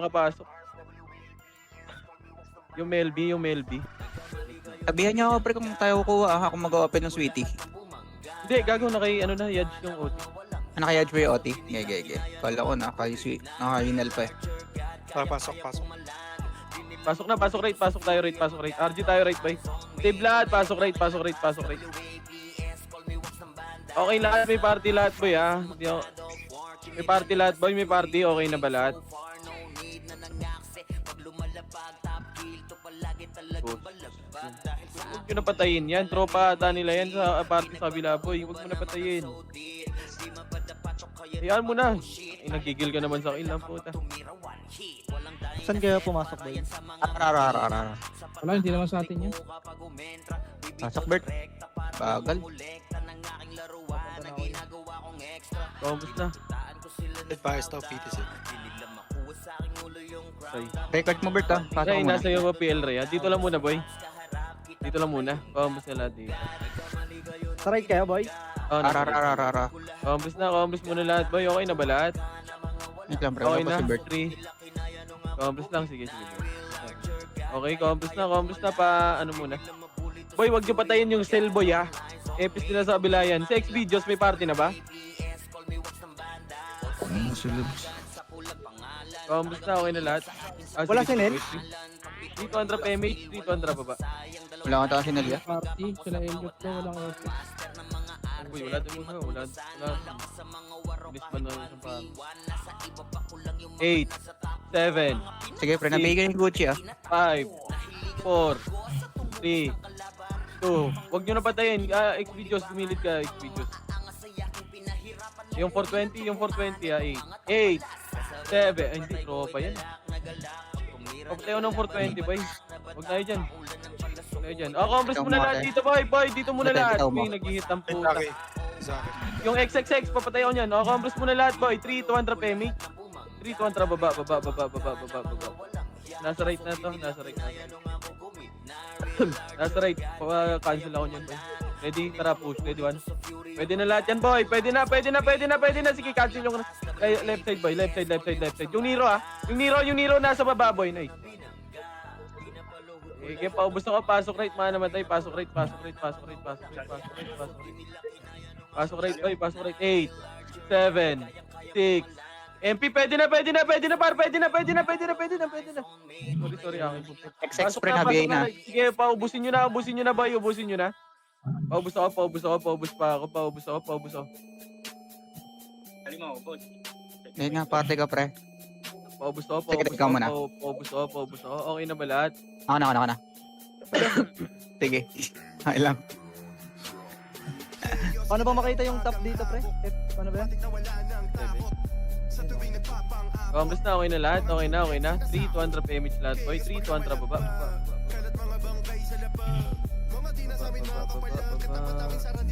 Makapasok. Yung Melby. Sabihan niyo ako pre kung tayo kuha ako mag-open ng sweetie. Hindi, gago na kay Yadge yung OT. Ano kaya ba yung OT? Gege. Kala ko naka-hinal pa eh. Pasok. Pasok na, pasok tayo rate. RG tayo rate, bay. Save lahat, pasok rate. Okay lahat, may party lahat, boy, ha? May party lahat, boy, okay na ba lahat? Huwag nyo napatayin yan, tropa ata nila yan sa party sa kabila, boy. Huwag mo napatayin. Hayaan mo na. Ay, nagigil ka naman sa akin lang, puta. Saan kaya pumasok ba yun? Arara. Wala, hindi naman sa atin yun. Pasok Bert. Bagal. Tombos na. Advice daw PTC. Ay, Record mo Bert ah. Pasok Ray, mo nasa muna. iyo ba PL Ray? Dito lang muna, boy. Dito lang muna. Tombos na lahat dito. Sa right kaya, boy? Oh, Arara. Tombos muna lahat, boy. Okay na ba lahat? Wait lang pre. Okay Wala pa na. si Bert. 3. Tombos lang. Sige. Okay, tombos na. Ano muna. Boy, wag nyo patayin yung cell, boy, ha? Epis nila sa kabila yan. Sa X-Videos, may party na ba? Tombos na. Okay na lahat. Wala si Nel? Dito ang drop MH. Dito ang drop baba. Wala akong tayo sinalya. Party, sila Elliot ko, walang office. Uy, wala din mo. Wala. Bilis ba na isang pa? 8, 7, Sige pre, nabigay yung Gucci ah. 5, 4, 3, 2. Huwag nyo na patayin. X-Videos, gumilid ka. X-Videos. Yung 420 ah. 8, 7. Ay, hindi. Tropa yan. Pagpatayo ng 420, boy. Huwag tayo dyan. Compress muna lahat dito, boy. Dito muna lahat. May naghihit ang puta. Zaki. Yung XXX, papatayo nyan. Compress muna lahat, boy. 3 to 1 drop MH. 3 to 1 drop baba. Nasa right na to. Nasa right. Cancel ako nyan, boy. Ready? Tara, push. Ready, 1. Pwede na lahat yan, boy. Pwede na. Sige, cancel yung left side, boy. Left side. Yung Nero, ha. Yung Nero nasa baba, boy. Nice. Okay, paubos na ka. Pasok right, mga namatay. Pasok right. Pasok right, boy. Pasok right. 8, 7, 6. MP, pwede na, par. Pwede na. Sorry, akin po. XX pre, nabigay na. Sige, paubusin nyo na, boy. Ubusin nyo na. Paubos ako. Ayun nga, party ka pre. Paubos ako. Sige, ikaw muna. Paubos ako. Okay na ba lahat? Ako na. Sige. Okay lang. Paano ba makita yung top dito, pre? Paano ba yan? Compress na, okay na lahat. Okay na. 3 to 100 image lahat, boy. 3 to 100 baba.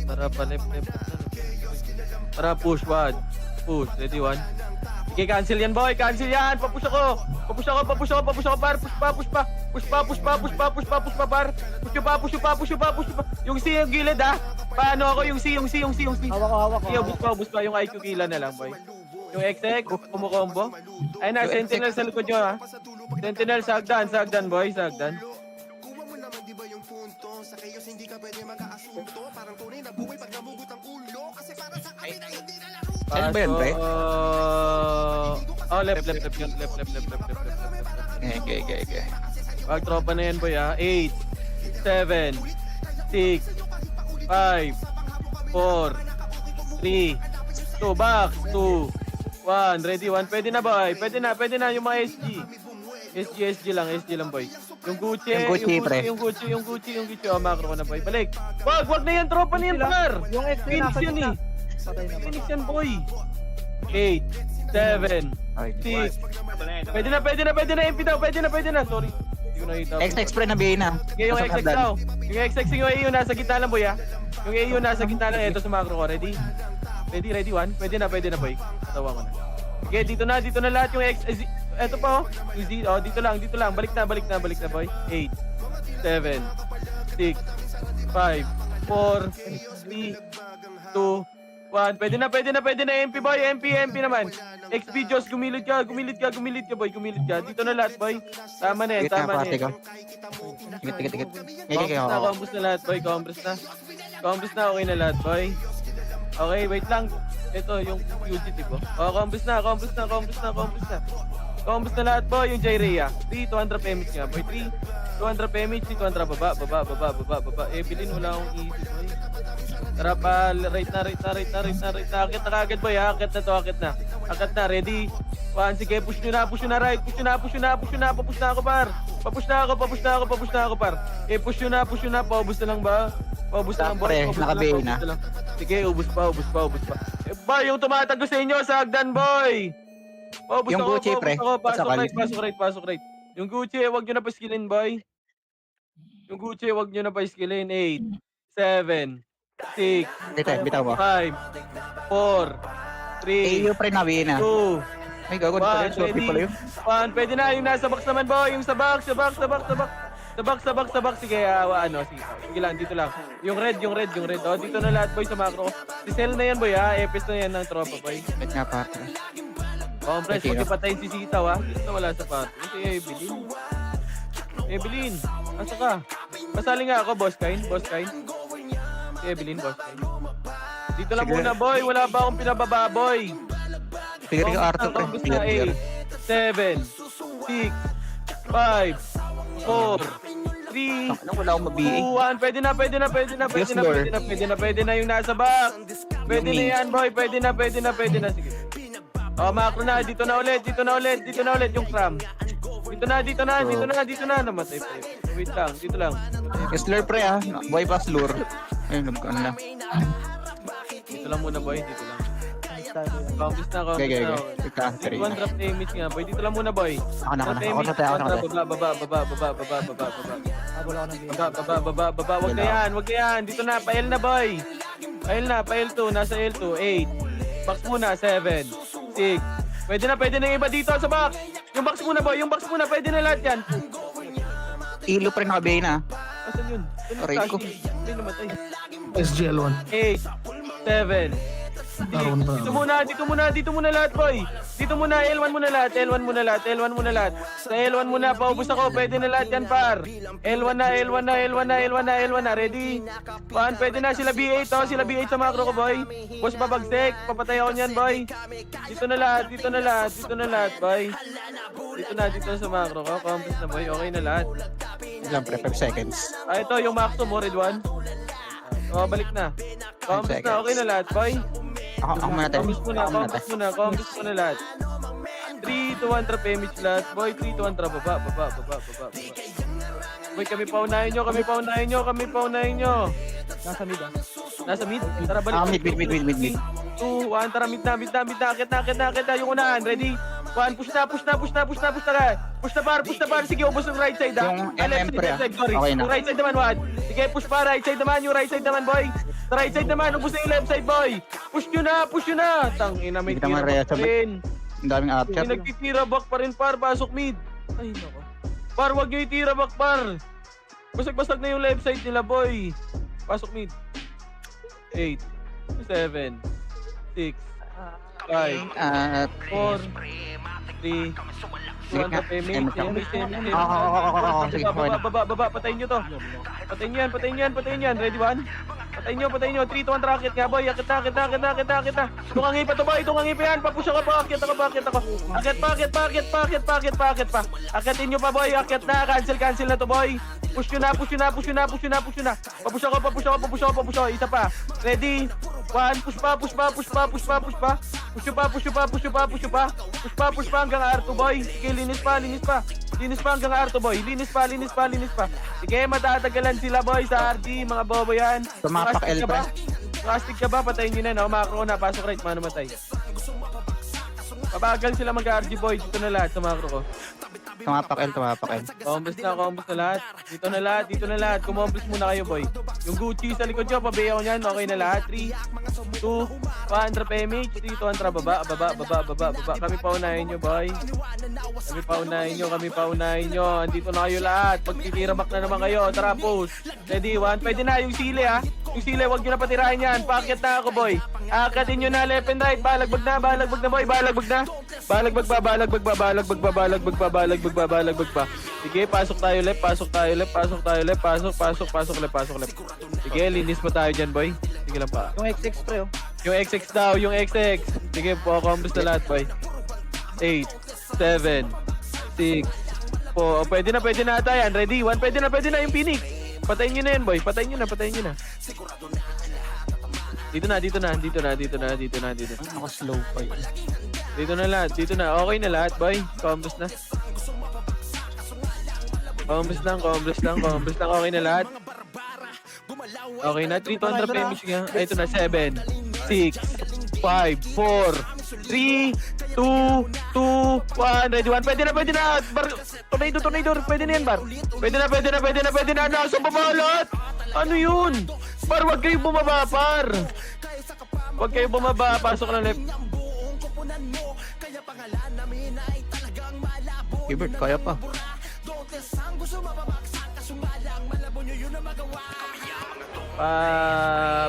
Tara, left. Tara, push, 1. Push, ready, 1. Okay, cancel yan, boy. Papush ako, par. Push pa, par. Push pa. Yung C, yung gilid, ha. Paano ako? Yung C. Hawak ko. Ubus pa. Yung IQ kila na lang, boy. Yung XX, kumukombo. Ayun na, Sentinel sa likod nyo, ha. Sentinel, sagdan, boy. Sagdan. Saan ba yan, pre? Left. Okay. Wag tropa na yan, boy, ha. 8, 7, 6, 5, 4, 3, 2, back, 2, 1, ready, 1. Pwede na, boy. Pwede na yung mga SG lang, boy. Yung Gucci, pre. yung Gucci. Macro ko na, boy. Balik. Wag na yan, tropa na yan, par. Yung X Phoenix nasa yan, gitna. eh. Patay na. Phoenix yan, boy. 8, 7, 6. Pwede na, MP daw. Pwede na. Sorry. Hindi ko nakita. XX pre, nabigay na. Okay, yung XX daw. Yung XX, yung AU nasa gitna lang, boy, ha. Yung AU nasa gitna lang. Ito sa macro ko. Ready, 1. Pwede na, boy. Tawa ko na. Okay, dito na lahat yung X. Ito pa, oh. Yung Z, dito lang. Balik na, boy. 8, 7, 6, 5, 4, 3, 2, 1. Pwede na, MP, boy. MP naman. X videos, gumilid ka, boy, gumilid ka. Dito na lahat, boy. Tama na yan, Tikit na, tama na pati yan. ko. Tikit. Ngege, Combos na lahat, boy, combos na. Combos na, okay na lahat, boy. Okay, wait lang. Ito, yung fugitive, oh. Oh, combos na. Combos na lahat, boy, yung Jairea. 3, 200 PMH nga, boy. 3, 200 PMH, 200 baba. Evelyn, wala akong easy, boy. Tara pa, right na. Akit na kagad, boy, ha? Akit na, ready? 1, sige, push nyo na, right. Push na ako, par. Papush na ako, par. Push nyo na, paubos na lang ba? Paubos na lang, boy. Pre, Paubos naka-bay lang, na. paubos lang. Sige, ubos pa. Boy, yung tumatago sa inyo, sa hagdan, boy. Paubos Yung ako, Gucci, pre. Pasok right. Yung Gucci, wag nyo na pa-skillin, boy. Yung Gucci, wag nyo na pa-skillin. 8, 7, 6, Bitaw mo. 5, 4, 3, AU pre, nabi na. 2, Ay, gago, pala yun. Sorry pala yun. 1. Pwede na, yung nasa box naman, boy. Yung sa box. Sige, sige lang, dito lang. Yung red. Oh, dito na lahat, boy, sa macro. Si Cell na yan, boy, ha. Epis na yan ng tropa, boy. Wait nga, partner. Compress, Sino? huwag ipatayin si Sitaw, ha. Sino wala sa party? Si Evelyn, asa ka? Pasali nga ako, boss Kain. Si Evelyn, boss Kain. Dito lang Sige. muna, boy. Wala ba akong pinababa, boy? Figure ko, Arthur, pre. Combos na, 8, 7, 6, 5, 4, 3, Ano, wala akong mabiig. 2, 1. Pwede na yung nasa back. Pwede na yan, boy. Pwede na. Sige. Oh, macro na. Dito na ulit yung cram. Dito na. Namatay pa. Wait lang, dito lang. Slur pre, ah. Boy pa slur. Ayun, ano lang. Dito lang muna, boy. Dito lang. Combos na. Okay. Ika, 3 One na. drop damage nga, boy. Dito lang muna, boy. Ako na. Baba. Habol ako ng Baba. Wag na yan. Dito na, pa-L na, boy. Pa L2. Nasa L2. 8. Box muna, 7. 6. Pwede na yung iba dito sa box. Yung box muna, boy. Pwede na lahat yan. Ilo pre, nakabay na. Asan yun? Aray ko. Hindi namatay. SGL1. 8. 7. Naroon pa. Dito muna lahat, boy. Dito muna, L1 muna lahat. Sa L1 muna, paubos ako. Pwede na lahat yan, par. L1 na. Ready? Pwede na sila B8, oh. Sila B8 sa macro ko, boy. Boss, pabagsek. Papatay ako niyan, boy. Dito na lahat, boy. Dito na sa macro ko. Compass na, boy. Okay na lahat. Ilang pre, 5 seconds. Ito, yung maximum mo, red 1. Oh, balik na. Compass na, okay na lahat, boy. Ako muna tayo. Compass muna lahat. 3 to 1 trap image lahat. Boy, 3 to 1 trap. Baba. Boy, kami paunahin nyo. Nasa mid? Tara, balik. Mid. 2, 1, tara, mid na. Akit na. Yung unahan, ready? 1, push na. Push na par. Sige, ubos yung right side, ha? Yung Left MM pre, side, sorry. okay na. Yung right side naman, 1. Sige, push pa, right side naman, boy. Sa right side naman, ubos na yung left side, boy. Push nyo na. Tangina, may Hindi naman tira back reaction, pa rin. Ang daming upchat. Hindi nagtitira back pa rin, par. Pasok mid. Ay, nako. Par, wag nyo itira back, par. Basag-basag na yung left side nila, boy. Pasok mid. 8, 7, 6, 5, 4, 3, 2, 1, payment. Baba, patayin nyo to. Patayin yan. Ready, 1? Patayin nyo. 3, 2, 1, rocket nga, boy. Akit na. Tungangi pa to, boy. Yan. Papusya ka pa. Akit ako. Akit pa. Akitin nyo pa, boy. Akit na. Cancel na to, boy. Push nyo na. Papusya ko. Isa pa. Ready? 1, push pa. Push pa hanggang R2, boy. Sige, linis pa hanggang R2, boy. Linis pa. Sige, matatagalan sila, boy, sa RD, mga bobo yan. Tumapak L, pre. Plastic ka ba? Patayin nyo na, no? Macro na, pasok right, mano matay. Pabagal sila mag-RG, boy. Dito na lahat sa macro ko. Tumapak L. Combos na lahat. Dito na lahat. Kumombos muna kayo, boy. Yung Gucci sa likod nyo, pabayaw nyan. Okay na lahat. 3, 2, 1, drop MH. 3, 2, 1, baba. Kami paunahin nyo, boy. Kami paunahin nyo. Andito na kayo lahat. Pagtitira back na naman kayo. Tara, post. Ready, 1. Pwede na yung sili, ha. Yung sila, huwag nyo na patirahin yan. Paakyat na ako, boy. Aakatin nyo na left and right. Balagbag na, boy. Balagbag na. Balagbag pa. Sige, pasok tayo left. Pasok. Sige, linis pa tayo dyan, boy. Sige lang pa. Yung XX pre oh. Yung XX daw, yung XX. Sige, po-combos na lahat, boy. 8, 7, 6, 4. Pwede na ata yan. Ready? 1, pwede na yung Phoenix. Patayin nyo na yan, boy. Patayin nyo na. Dito na. Naka-slow pa yun. Dito na lahat. Okay na lahat, boy. Combos na. Combos lang. Okay na lahat. Okay na. 300 PMH nga. Ito na. 7, 6, 5, 4, 3, 2, 1. Ready? 1. Pwede na. Tornado. Pwede na yan, bar. Pwede na. Nasa baba lahat. Ano yun? Par, wag kayo bumaba, par. Pasok na left. Gilbert, kaya pa.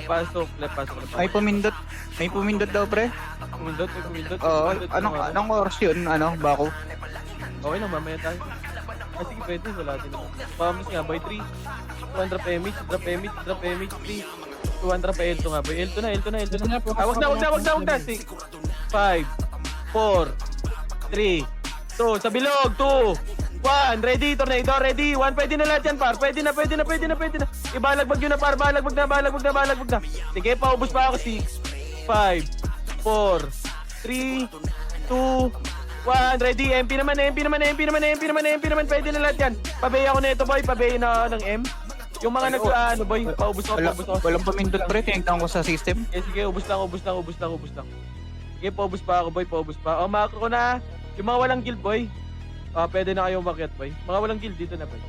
Pasok left. May pumindot daw, pre. Kumindot. Oo, anong oras yun? Bako? Okay lang, mamaya tayo. Sige, pwede. Wala din naman. Pamamos nga, boy. 3. 200 PMH. Drop PMH. 3. 200 pa L2 nga, boy. L2 na. Wag na. 6, 5, 4, 3, 2. Sa bilog. 2, 1. Ready, tornado. Ready. 1. Pwede na lahat yan, par. Pwede na. Ibalagbag yun na, par. Balagbag na. Sige, paubos pa ako. 6, 5, 4, 3, 2, 1, ready, MP naman, pwede na lahat yan. Pabay ako na ito, boy, pabay na ng M. Yung mga boy, paubos ako. Walang pumindot, pre. Tinignan ko sa system. Sige, ubos lang. Sige, paubos pa ako, boy, O, makro ko na. Yung mga walang guild, boy. Pwede na kayo umakyat, boy. Mga walang guild, dito na, boy.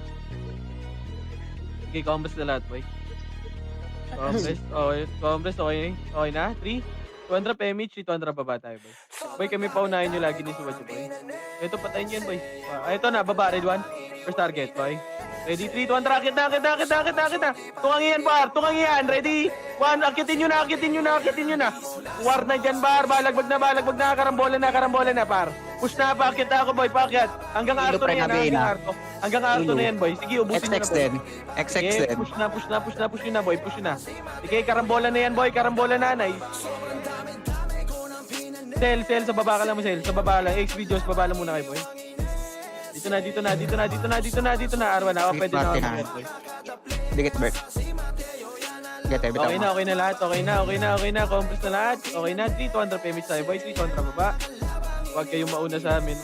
Sige, combos na lahat, boy. Combos, okay na. 3, 200 PMH, 200 baba tayo, boy. Boy, kami paunahin nyo lagi ni Suwad, boy. Ito, patayin nyo yan, boy. Ito na, baba, red 1. First target, boy. Ready, 3, 200, akit na. Tungangian, par, ready. 1, akitin nyo na. War na dyan, bar, balagbag na, karambola na, par. Push na, paakit na ako, boy, paakit. Hanggang arto na yan, hanggang arto na yan, boy. Sige, ubusin nyo na, boy. XX Sige, din. push na, boy, push na. Sige, karambola na yan, boy, nice. Sel, sa baba ka lang mo, Sel. Sa baba lang. X videos, baba lang muna kayo, boy. Dito na. Arwa na. Pwede na ako mag boy. Dikit, Bert. Okay na lahat. Compose na lahat. Okay na. 300 PMH tayo, boy. 300 baba. Huwag kayong mauna sa amin.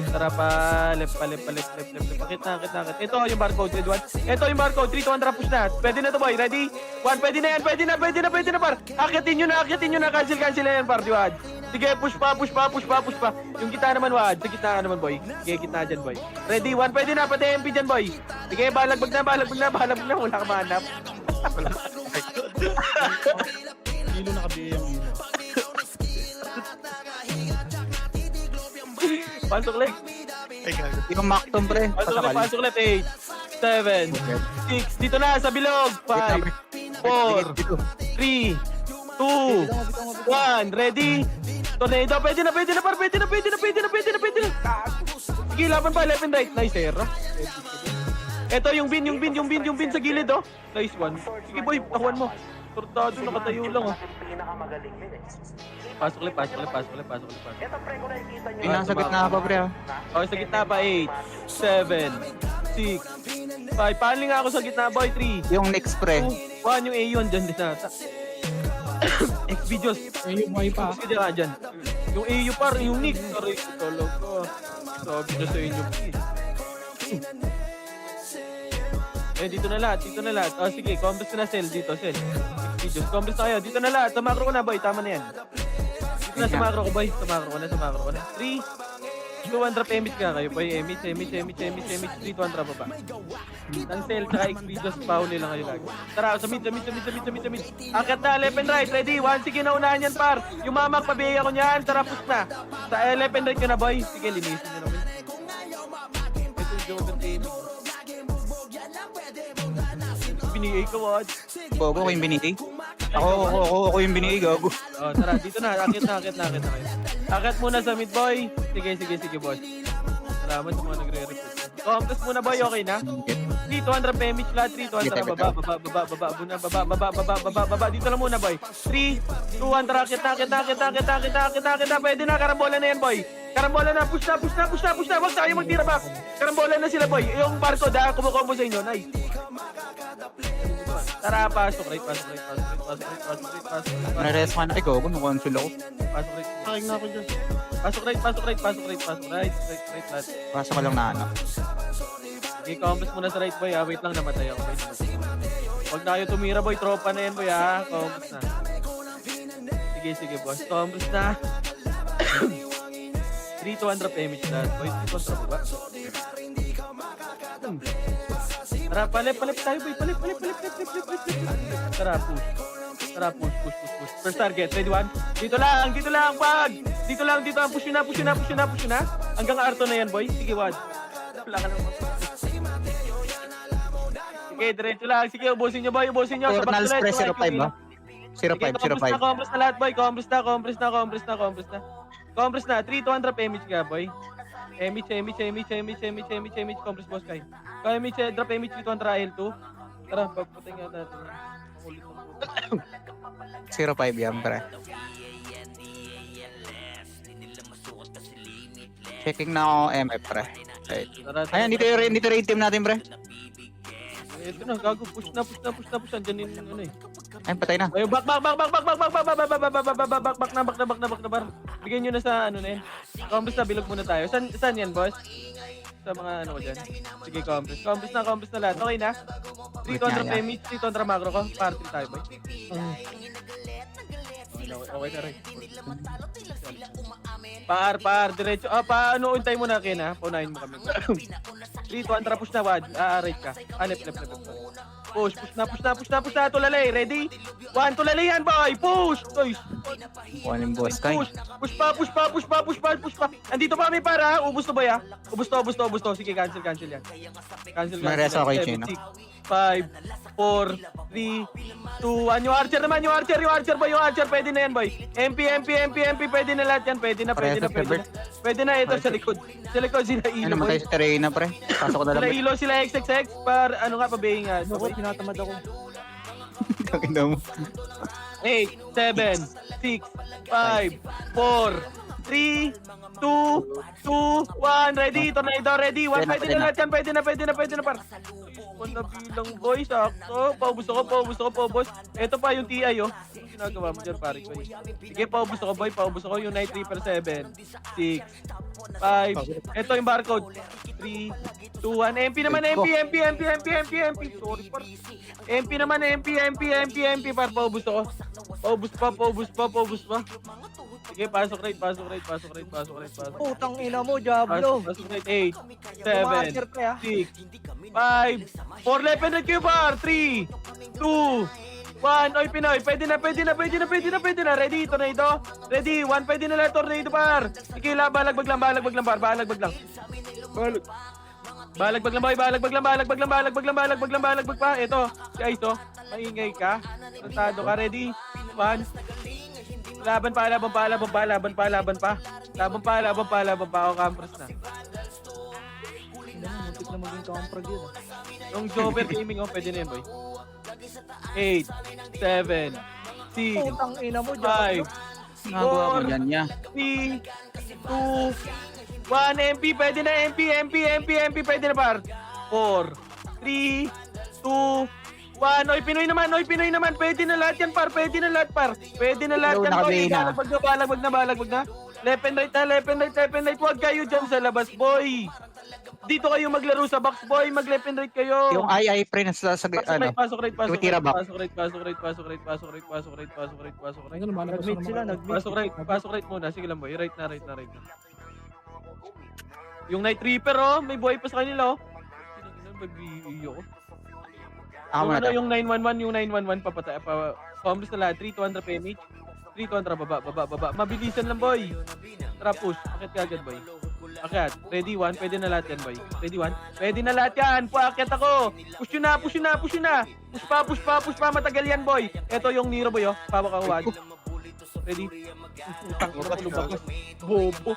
Tara pa. Left. Pakit na. Ito yung barcode. Red 1. Ito yung barcode. 300 push na. Pwede na to, boy. Ready? 1. Pwede na yan. Pwede na, par. Akitin nyo na. Cancel na yan, par. Diwad. Sige, push pa. Yung kita naman, wad. Sa kita naman, boy. Sige, kita dyan, boy. Ready? 1. Pwede na. Pati MP dyan, boy. Sige, balagbag na. Wala ka mahanap. Hilo nakabiyay yung hilo. Pasok left. Ay, gago. Yung Macton, pre. Pasok left. 8, 7, 6. Dito na, sa bilog. 5, 4, 3, 2, 1. Ready? Tornado. Pwede na, par. Pwede na. Sige, laban pa. Left and right. Nice, Hera. Ito yung bin sa gilid, oh. Nice one. Sige, boy. Takuan mo. Tortado, nakatayo lang, oh. Pasok left. Yung nasa gitna pa, pre. Okay, sa gitna pa. 8, 7, 6, 5. Paling nga ako sa gitna, boy. 3, Yung next, pre. 1. Yung A1 dyan din nata. X videos. Yung buhay pa. Kasi dyan dyan. Yung AU par, yung Nick. Aray, talaga. Sabi na sa inyo. Dito na lahat. Sige, combos na Cell dito, Cell. X videos. Combos na kayo. Dito na lahat. Sa macro ko na, boy. Tama na yan. Dito na sa macro ko, boy. Sa macro ko na. 3, 200 PMH ka kayo, boy. MH, 300 pa ba? Cancel sa X videos, pauli lang kayo lagi. Tara, sa mid. Akat na, left and right, ready? 1, sige, naunahan yan, par. Yung mamak, pabigay ako niyan, tara, push na. Sa left and right ko na, boy. Sige, linisin nyo naman. Ito yung Joker Gaming. binigay ko, Wad. Bogo ko yung binigay. Ako yung binigay, gago. Oh, tara, dito na. Akit na. Akit muna sa mid, boy. Sige, boss. Salamat sa mga nagre-report. Compass muna, boy. Okay na? 300 PMH flat, 300 baba. Dito lang muna, boy. 3, 200, akit na. Pwede na, karambola na yan, boy. Karambola na, push na. Huwag tayo magtira back. Karambola na sila, boy. Yung barcode, kumukombo sa inyo. Nice. Tara, pasok right. Nares man. Ay, gago. Nakonsul ako. Pasok right. Saking na ako dyan. Pasok right. Right. Pasok ka lang na ano. Okay, compass muna sa right, boy. Wait lang, namatay ako. Huwag na kayo tumira, boy. Tropa na yan, boy. Compass na. Sige, boss. Compass na. 3,200 PMH na. Boy, 3,200 ba? Tara, palip tayo, boy. Palip. Tara, push. First target, ready one. Dito lang, pag. Dito lang, push na. Hanggang Arto na yan, boy. Sige, Wad. Wala ka naman. Sige, diretso lang. Sige, ubusin nyo, boy. Sa back to Express 05 ba? 05. Compress na lahat, boy. Compress na. Compress na. 3,200 PMH ka, boy. MH. Compress, boss, kay. MH, drop MH 3,200 L2. Tara, pagputay nga natin. Ulit ng 05 yan, pre. Checking na ako MF, pre. Right. Tara. Ayan, dito yung raid team natin, pre. Ito na, gago. Push na. Andyan yung ano eh. Ayun, patay na. Ayun, back na bar. Bigyan nyo na sa ano na yun. Compress na, bilog muna tayo. Saan yan, boss? Sa mga ano ko dyan. Sige, compress. Compress na lahat. Okay na? 300 PMH, 300 macro ko. Party tayo, boy. Okay na rin. Par, diretso. Paano untay mo na, Ken, ha? Paunahin mo kami. 3,200, push na, Wad. Rate ka. Left. Push na. Tulalay, ready? 1, tulalay yan, boy! Push! Guys! Kuha ng boss, kay. Push pa. Andito pa kami para, ubus to, boy, ha? Ubus to. Sige, cancel yan. Cancel. May reso ako yung Chino. 5, 4, 3, 2, 1. Yung archer naman, yung archer, pwede na yan, boy. MP, pwede na lahat yan, pwede na. Pwede na, ito sa likod sila ilo, Ano, boy. matay sa terreno, pre. Pasok ko na Sila lang. ilo, sila XXX, ano nga, pabaying nga. Ako, tinatamad ako. Kakita mo. 8, 7, 6, 5, 4, 3, 2, 1, ready, tornado, ready, 1, pwede na lahat yan, pwede na, par. One na bilang, boy, sakto. Paubos ako, boss. Ito pa yung TI, oh. Ano ginagawa mo dyan, pare, boy? Sige, paubos ako, yung night 3 per 7, 6, 5, ito yung barcode. 3, 2, 1, MP naman, MP. Sorry, par. MP naman, MP, par, paubos ako. Paubos pa. Sige, pasok rate. Putang ina mo, Diablo. Pasok rate, 8, 7, Tumaker ka, ya. 6, 5, 4, 11 Q bar, 3, 2, 1, oy Pinoy, pwede na, ready, tornado, ready, 1, pwede na lang, tornado par, sige, balagbag lang, balagbag lang, pa, eto, guys, oh, maingay ka, tratado ka, ready, 1, laban pa, ako campers na. Muntik na maging kamprag yun. Yung Jover Gaming, oh, pwede na yun, boy. 8, 7, 6, Putang ina mo, 5, Diablo. Nagawa ko yan, niya. 3, 2, 1, MP, pwede na, MP, pwede na, par. 4, 3, 2, 1, oy Pinoy naman, pwede na lahat yan, par. Pwede na lahat, boy. Balagbag na. Left and right, huwag kayo dyan sa labas, boy. Dito kayo maglaro sa box, boy. Mag-left and right kayo. Yung ay pre na sa ano. Pasok rate. Tira back. Pasok rate. Ano, lumalabas Nag-meet na sila, naman. nag-meet. Pasok rate muna. Sige lang, boy. Right na. Yung Night Reaper, oh. May buhay pa sa kanila, oh. Mag-iyo ko. Yung 911 papatay. Homeless na lahat. 3,200 PMH. 3,200 baba. Mabilisan lang, boy. Tara, push. Bakit kagad, boy? Akyat. Ready, 1. Pwede na lahat yan, boy. Ready, 1. Pwede na lahat yan. Paakyat ako. Push yun na, push yun na, push yun na. Push pa. Matagal yan, boy. Ito yung Nero, boy, oh. Pawak ako, 1. Ready? Utang ina ko, lumabas. Bobo.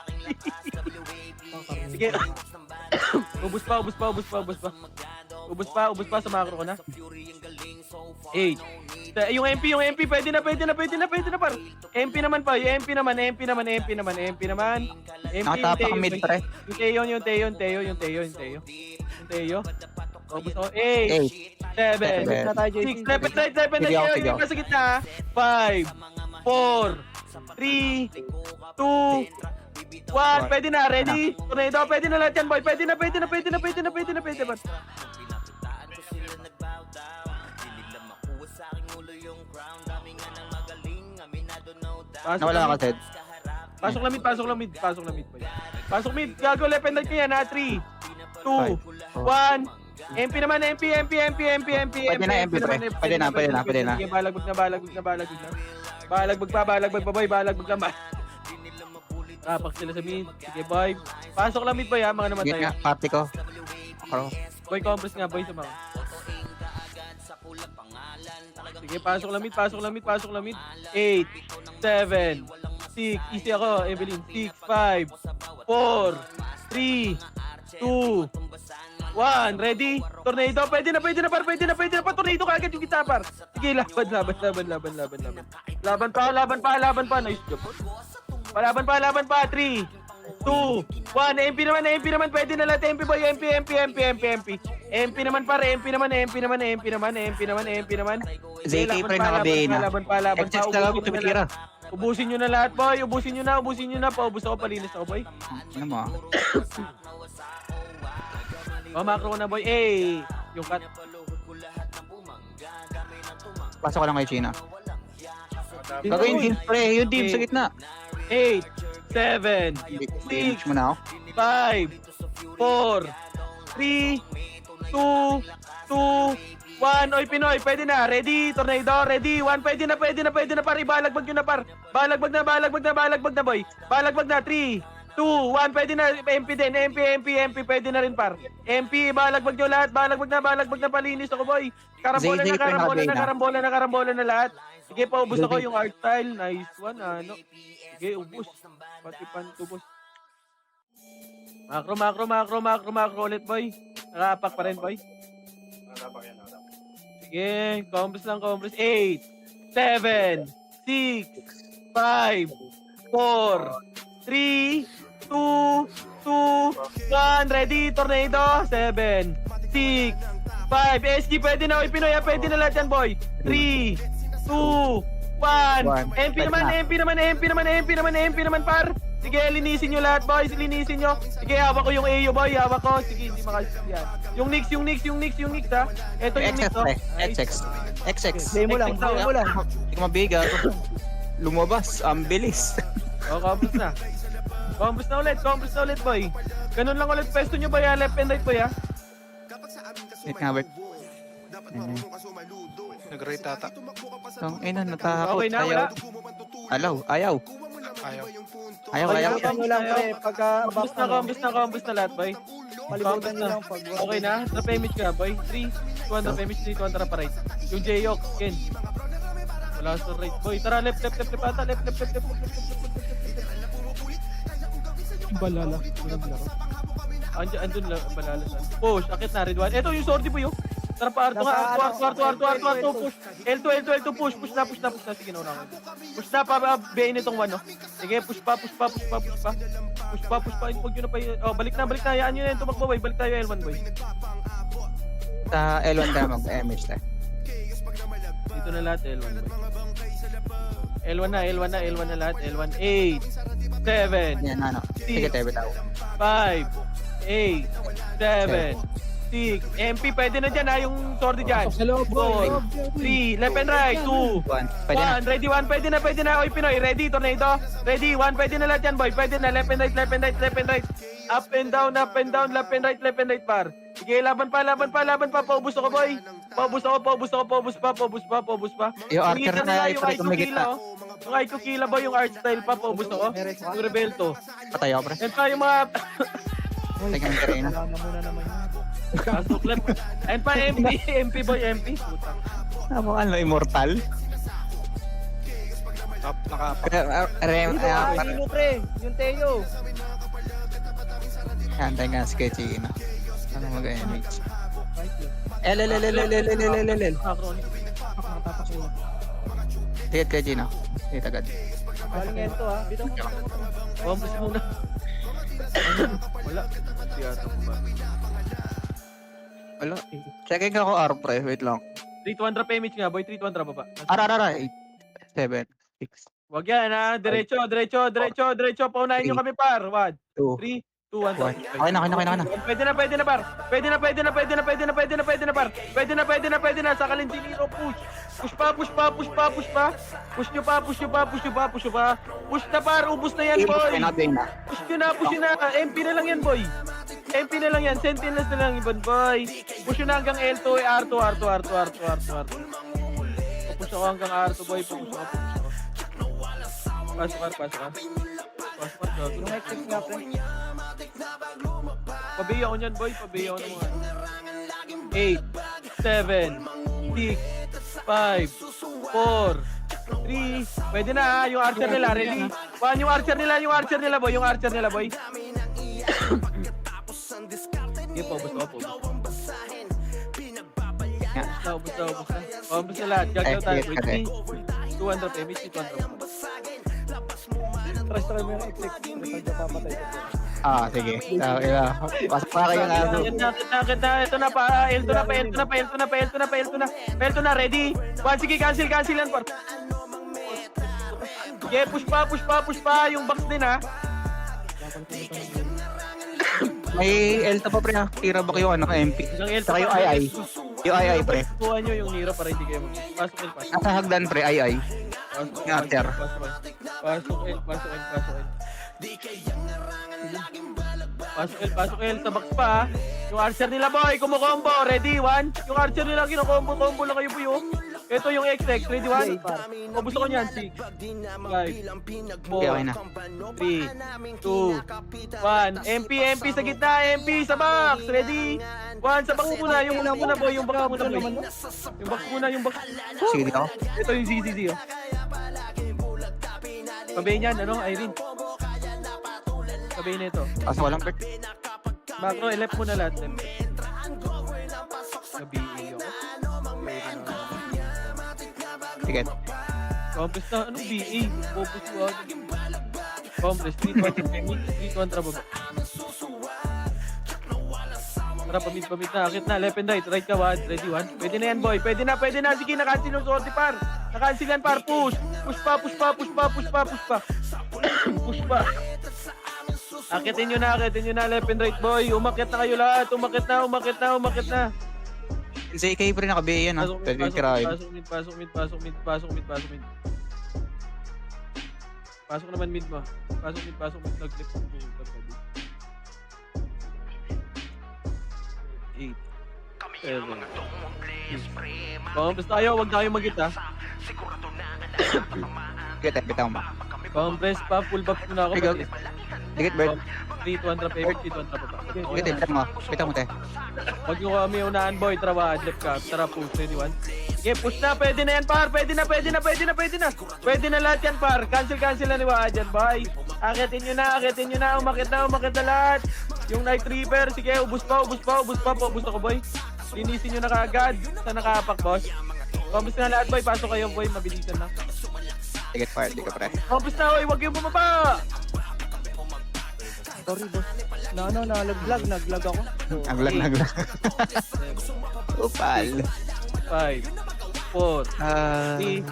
Sige. Ubus pa. Ubus pa sa macro ko na. 8. Yung MP, pwede na par. MP naman pa, yung MP naman. Nakatapak mid pre. Yung Teo. Ubus ako. 8, 7, Na tayo, 6, JC. lepet right, Sige ako. yung nasa gitna. 5, 4, 3, 2, 1. Pwede na, ready? Tornado, pwede na lahat yan, boy. Pwede na. Par. Nawala ka, Ted. Pasok lang mid, boy. Pasok mid, gago, left and right ko yan, ha? 3, 2, 1. MP naman, MP. Pwede na, MP, pre. Pwede na. Sige, balagbag na. Balagbag pa, boy. Balagbag naman. Tapak sila sa mid. Sige, boy. Pasok lang mid, boy, ha? Mga Sige namatay. nga, party ko. Ako. Boy, compress nga, boy, sa mga. Sige, pasok lang mid. 8, 7, 6. Easy ako, Evelyn. 6, 5, 4, 3, 2, 1. Ready? Tornado. Pwede na par. Tornado ka agad yung kita par. Sige, laban pa. Nice job. Laban pa. 3, 2, 1. MP naman. Pwede na lahat. MP boy. MP. MP naman par. MP naman. JK pre, nakabihin na. Laban pa. Excess talaga ako tumitira. Ubusin nyo na lahat, boy. Ubusin nyo na. Paubos ako, palinis ako, boy. Ano mo? Macro ko na, boy. Yung cut. Pasok ko lang kay China. Gagawin team pre, yung team sa gitna. 8, 7, Damage mo na ako. 5, 4, 3, 2, 1. Oy, Pinoy, pwede na. Ready? Tornado, ready? 1, pwede na, par. Ibalagbag nyo na, par. Balagbag na, boy. Balagbag na. 3, 2, 1, pwede na. MP din. MP, pwede na rin, par. MP, balagbag nyo lahat. Balagbag na. Palinis ako, boy. Karambola na lahat. Sige, paubos ako yung art style. Nice one, ano. Sige, ubos. Pati pantubos. Macro ulit, boy. Nakapak pa rin, boy. Sige, combos lang. 8, 7, 6, 5, 4, 3, 2, 1. Ready? Tornado. 7, 6, 5. SG, pwede na. Oy, Pinoy, pwede na lahat yan, boy. 3, 2, 1. MP naman, par. Sige, linisin nyo lahat, boys. Linisin nyo. Sige, hawak ko yung AO, boy. Hawak ko. Sige, hindi makasit yan. Yung Nix, ha. Ito yung Nix, XX oh. pre, XX. Play mo lang. Hindi ko mabigat. Lumabas, ang bilis. Combos na. Combos na ulit, boy. Ganun lang ulit pwesto nyo, boy, ha. Left and right, boy, ha. Wait nga, wait. Nag-rate ata. Natakot. Okay na, wala. Ayaw. Palibutan nyo lang, pre. Pagka Combos na lahat, boy. palibutan nyo lang pag Okay na, drop image ka, boy. 3, 2 drop image, 3, 2 drop right. Yung J-Yok, Ken. Wala sa right, boy. Tara, left ata, left. Balala. Andun lang, balala. Push, akit na, Red 1. Ito yung sortie, boy, oh. Tara pa, Arto nga. Arto, push. L2, push na. Sige, nauna ko. Push na, bain itong 1, no? Sige, push pa. Huwag nyo na pa yun. Oh, balik na. Hayaan nyo na yun, tumakbo, boy. Balik tayo, L1, boy. Sa L1 tayo mag-MH tayo. Dito na lahat, L1, boy. L1 na lahat. L1, 8, 7, Yan, ano. Sige, tayo bitaw. 5, 8, 7, 6. MP, pwede na dyan, ha, yung sword dyan. 4, 3, left and right, 2, 1. Pwede na. 1, ready, 1, pwede na. Oy, Pinoy, ready, Tornado. Ready, 1, pwede na lahat yan, boy. Pwede na, left and right. up and down, left and right, par. Sige, laban pa. Paubos ako, boy. Paubos pa. Yung archer Tingnan na nila yung pre, Aiko kumigit Kila, na. oh. Yung Aiko Kila ba, yung art style pa, paubos ako. Yung Rebelto. Patay ako pre. Yan pa yung mga... Tingnan ka rin. Wala na muna naman yun. Pasok left. Yan pa, MP boy, MP. Puta. Ano, immortal? Sino pre? Yung Teo. Hantay nga, sketchy na. Ano mag-image? L. Macron. Tigat ka, Gino. Tigat agad. Galing ento ha. Bitaw. Bombs muna. Wala. Hindi ata ko ba. Wala. Checking ako R, pre. Wait lang. 3-2 pa image nga, boy. 3-2 baba. R. 8, 7, 6, Wag yan, ha. Diretso. Paunahin nyo kami, par. 1, 2, 3, 2, 1. 1. Okay na. Pwede na, par. Pwede na, par. Sa Kalintiniro, push. Push pa. Push nyo pa. Push na, par. Ubus na yan, boy. Push nyo na. MP na lang yan, boy. Sentinels na lang, ibon, boy. Push nyo na hanggang L2, R2. Push ako hanggang R2, boy. Push ako. Pasok ka. Yung exit nga pre. Pabiya ko niyan, boy. Pabiya ko ng mga 8, 7, 6, 5, 4, 3. Pwede na, ha. Yung archer nila, ready? Yung archer nila, boy. Sige, paubos ako. Ubus na. Paubos na lahat. Gagaw tayo, boy. 200 damage, 200. Trust tayo mo yung exit. Pag napapatay ko. Sige. Pasok pa kayo nga. Ito na pa. Elto na. Ready? Sige, cancel yan, par. Okay, push pa. Yung box din, ha. May L pa pre ha. Tira ba kayo MP? Saka yung II. Yung II pre. Kuha nyo yung Nero para hindi kayo pasok. Nasa hagdan pre, II. Yung archer. Pasok L sa box pa, ha. Yung archer nila, boy, kumukombo. Ready? 1. Yung archer nila kinukombo lang kayo, boy, oh. Ito yung XX. Ready? 1. Ubus ako niyan. 6, 5, 4, Okay na. 3, 2, 1. MP sa gitna. MP sa box. Ready? 1 sa box muna. Yung muna, boy. Yung box muna. Yung box. Sige dito. Ito yung ZZZ, oh. Sabihin niyan, Irene. Sabihin na ito. Pasok ko lang pre. Macro, left mo na lahat. Sabihin ako. Sige. Compress na. Anong BA? Focus ko ako. Compress. 3-1 baba. Tara, pamit na. Akit na. Left and right. Right ka, 1. Ready, 1. Pwede na yan, boy. Pwede na. Sige, nakancel yung sorti, par. Nakancel yan, par. Push pa. Push pa. Akitin nyo na. Left and right, boy. Umakit na kayo lahat. Umakit na. Sa IK pre nakabi yan ha. Pwede yung crime. Pasok mid. Pasok naman mid mo. Pasok mid. Nag-clip. 8, 7, 6. Compress tayo. Huwag tayo mag-hit, ha. Bitaw mo. Compress pa. Full buff muna ako. Digit bird. 3-2 pa ba? Bitaw mo te. Huwag nyo kami unahan, boy. Tara, left ka. Tara, push. Ready, 1. Okay, push na. Pwede na yan, par. Pwede na. Pwede na lahat yan, par. Cancel na ni Waa dyan, boy. Akitin nyo na. Umakit na lahat. Yung Night Reaper. Sige, ubus pa. Ubus ako, boy. Linisin nyo na kaagad. Sa nakapak, boss. Ubus na lahat, boy. Pasok kayo, boy. Mabilisan na. Digit fire. Di ka pre. Ubus na, boy. Huwag yung bumaba. Sorry boss. Naglag ako. Naglag. Upal. 5, 4, 3,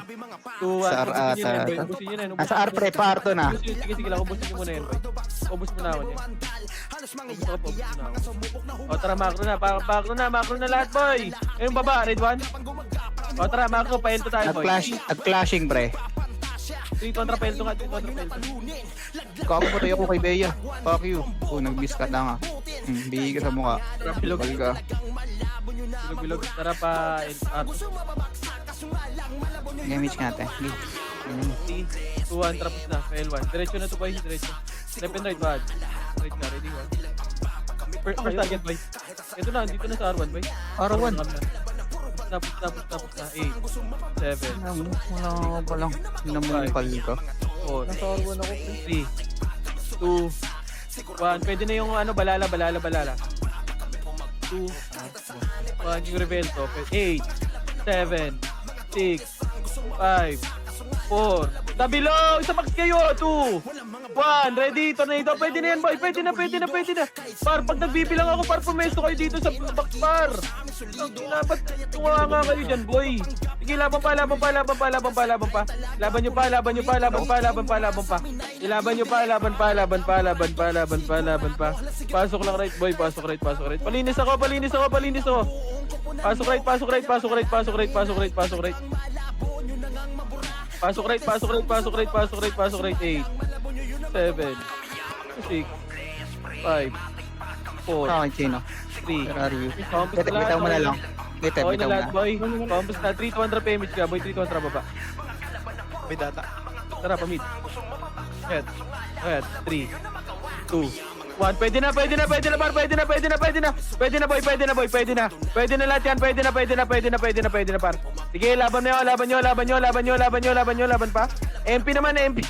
2, 1. Sa R ata. Ubusin nyo na yan. Nasa R pre, parto na. Sige lang. Ubusin nyo muna yan, boy. Ubus mo na ako niyan. Ubus na ako. O tara, macro na lahat, boy. Yung baba, red 1. O tara, macro, pa-L to tayo, boy. Nag-clashing pre. 3 kontra pelto nga, 3 kontra pelto. Kapo patay ako kay Bea. Fuck you. Oh, nag-miss ka na nga. Bigay ka sa mukha. Bilog. Bal ka. Bilog. Tara pa. Damage nga natin. 3, 2, 1, tapos na. L1. Diretso na to boy. Diretso. Left and right, bad. Right ka, ready, one. First target, boy. Ito na, dito na sa R1, boy. R1. Tapos na. 8, 7, Wala ka palang. Namunikal ka. 4, Nasa R1 ako. 3, 2, 1. Pwede na yung ano, balala. 2, 1, yung reveal to. 8, 7, 6, 5, 4. Tabilo! Isa max kayo! 2, 1. Ready? Tornado. Pwede na yan, boy. Pwede na. Par, pag nagbibilang ako, par, pumesto kayo dito sa box, par. Dapat tumanga kayo dyan, boy. Sige, laban pa. Laban nyo pa. Ilaban pa. Pasok lang right, boy. Pasok right. Palinis ako. Pasok right. Pasok right. 8, 7, 6, 5, 4, Bakit sino? 3. Where are you? Compass na lahat, Bitaw mo na boy. lang. Okay na Bitaw mo lahat, na. boy. Compass na. 3 200 PMH ka, boy. 3 200 baba. May data. Tara, pamit. Head. 3, 2, 1. Pwede na, par. Pwede na, boy. Pwede na lahat yan. Pwede na, par. Sige, laban pa. MP naman, MP.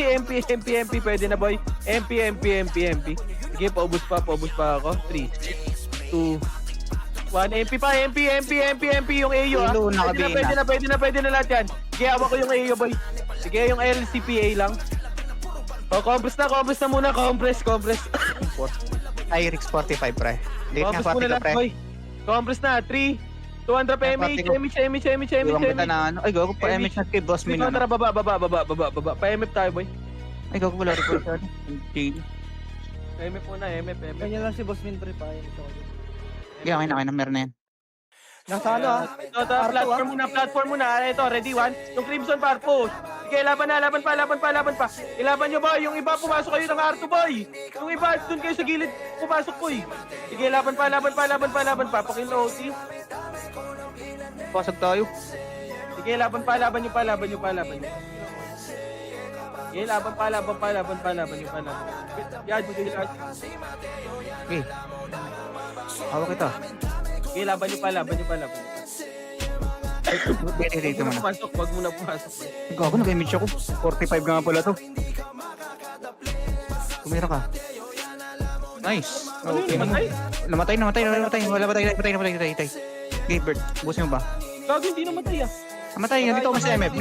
Pwede na, boy. MP. Sige, paubos pa ako. 3, 2, 1. MP pa, MP. Yung AO, ha. Ilo, nakabina. Pwede na lahat yan. Sige, hawak ko yung AO, boy. Sige, yung LCPA lang. O, compress na muna. Compress. Irix 45, pre. Late na Compress party muna ka, lahat, pre. boy. Compress na. 3, 200 PMH. Iwan kita na ano. Ay, gago pa MH na kay Boss Min. 300 baba. Pa-MF tayo, boy. Ay, gago wala report yan. MF muna, MF. Ganyan lang si Boss Min pre pa. Okay na, meron na yan. Nasa ano Ito, platform muna. Ito, ready, 1. Yung Crimson Par, push. Sige, laban pa. Ilaban nyo, boy. Yung iba, pumasok kayo ng R2, boy. Yung iba, dun kayo sa gilid, pumasok, boy. Sige, laban pa. Pakin OT. Pasag tayo. Sige, laban nyo. Sige, laban pa. Yan, sige, Okay. Hawak kita. sige, laban nyo pa. Dito mo na. Wag muna pumasok. Gago, nag-image ako. 45 nga pala to. Kumira ka. Nice. Okay, namatay. Wala, patay. Okay, Bert, busin mo ba? Gago, hindi namatay, ah. Namatay, nandito ako sa MF.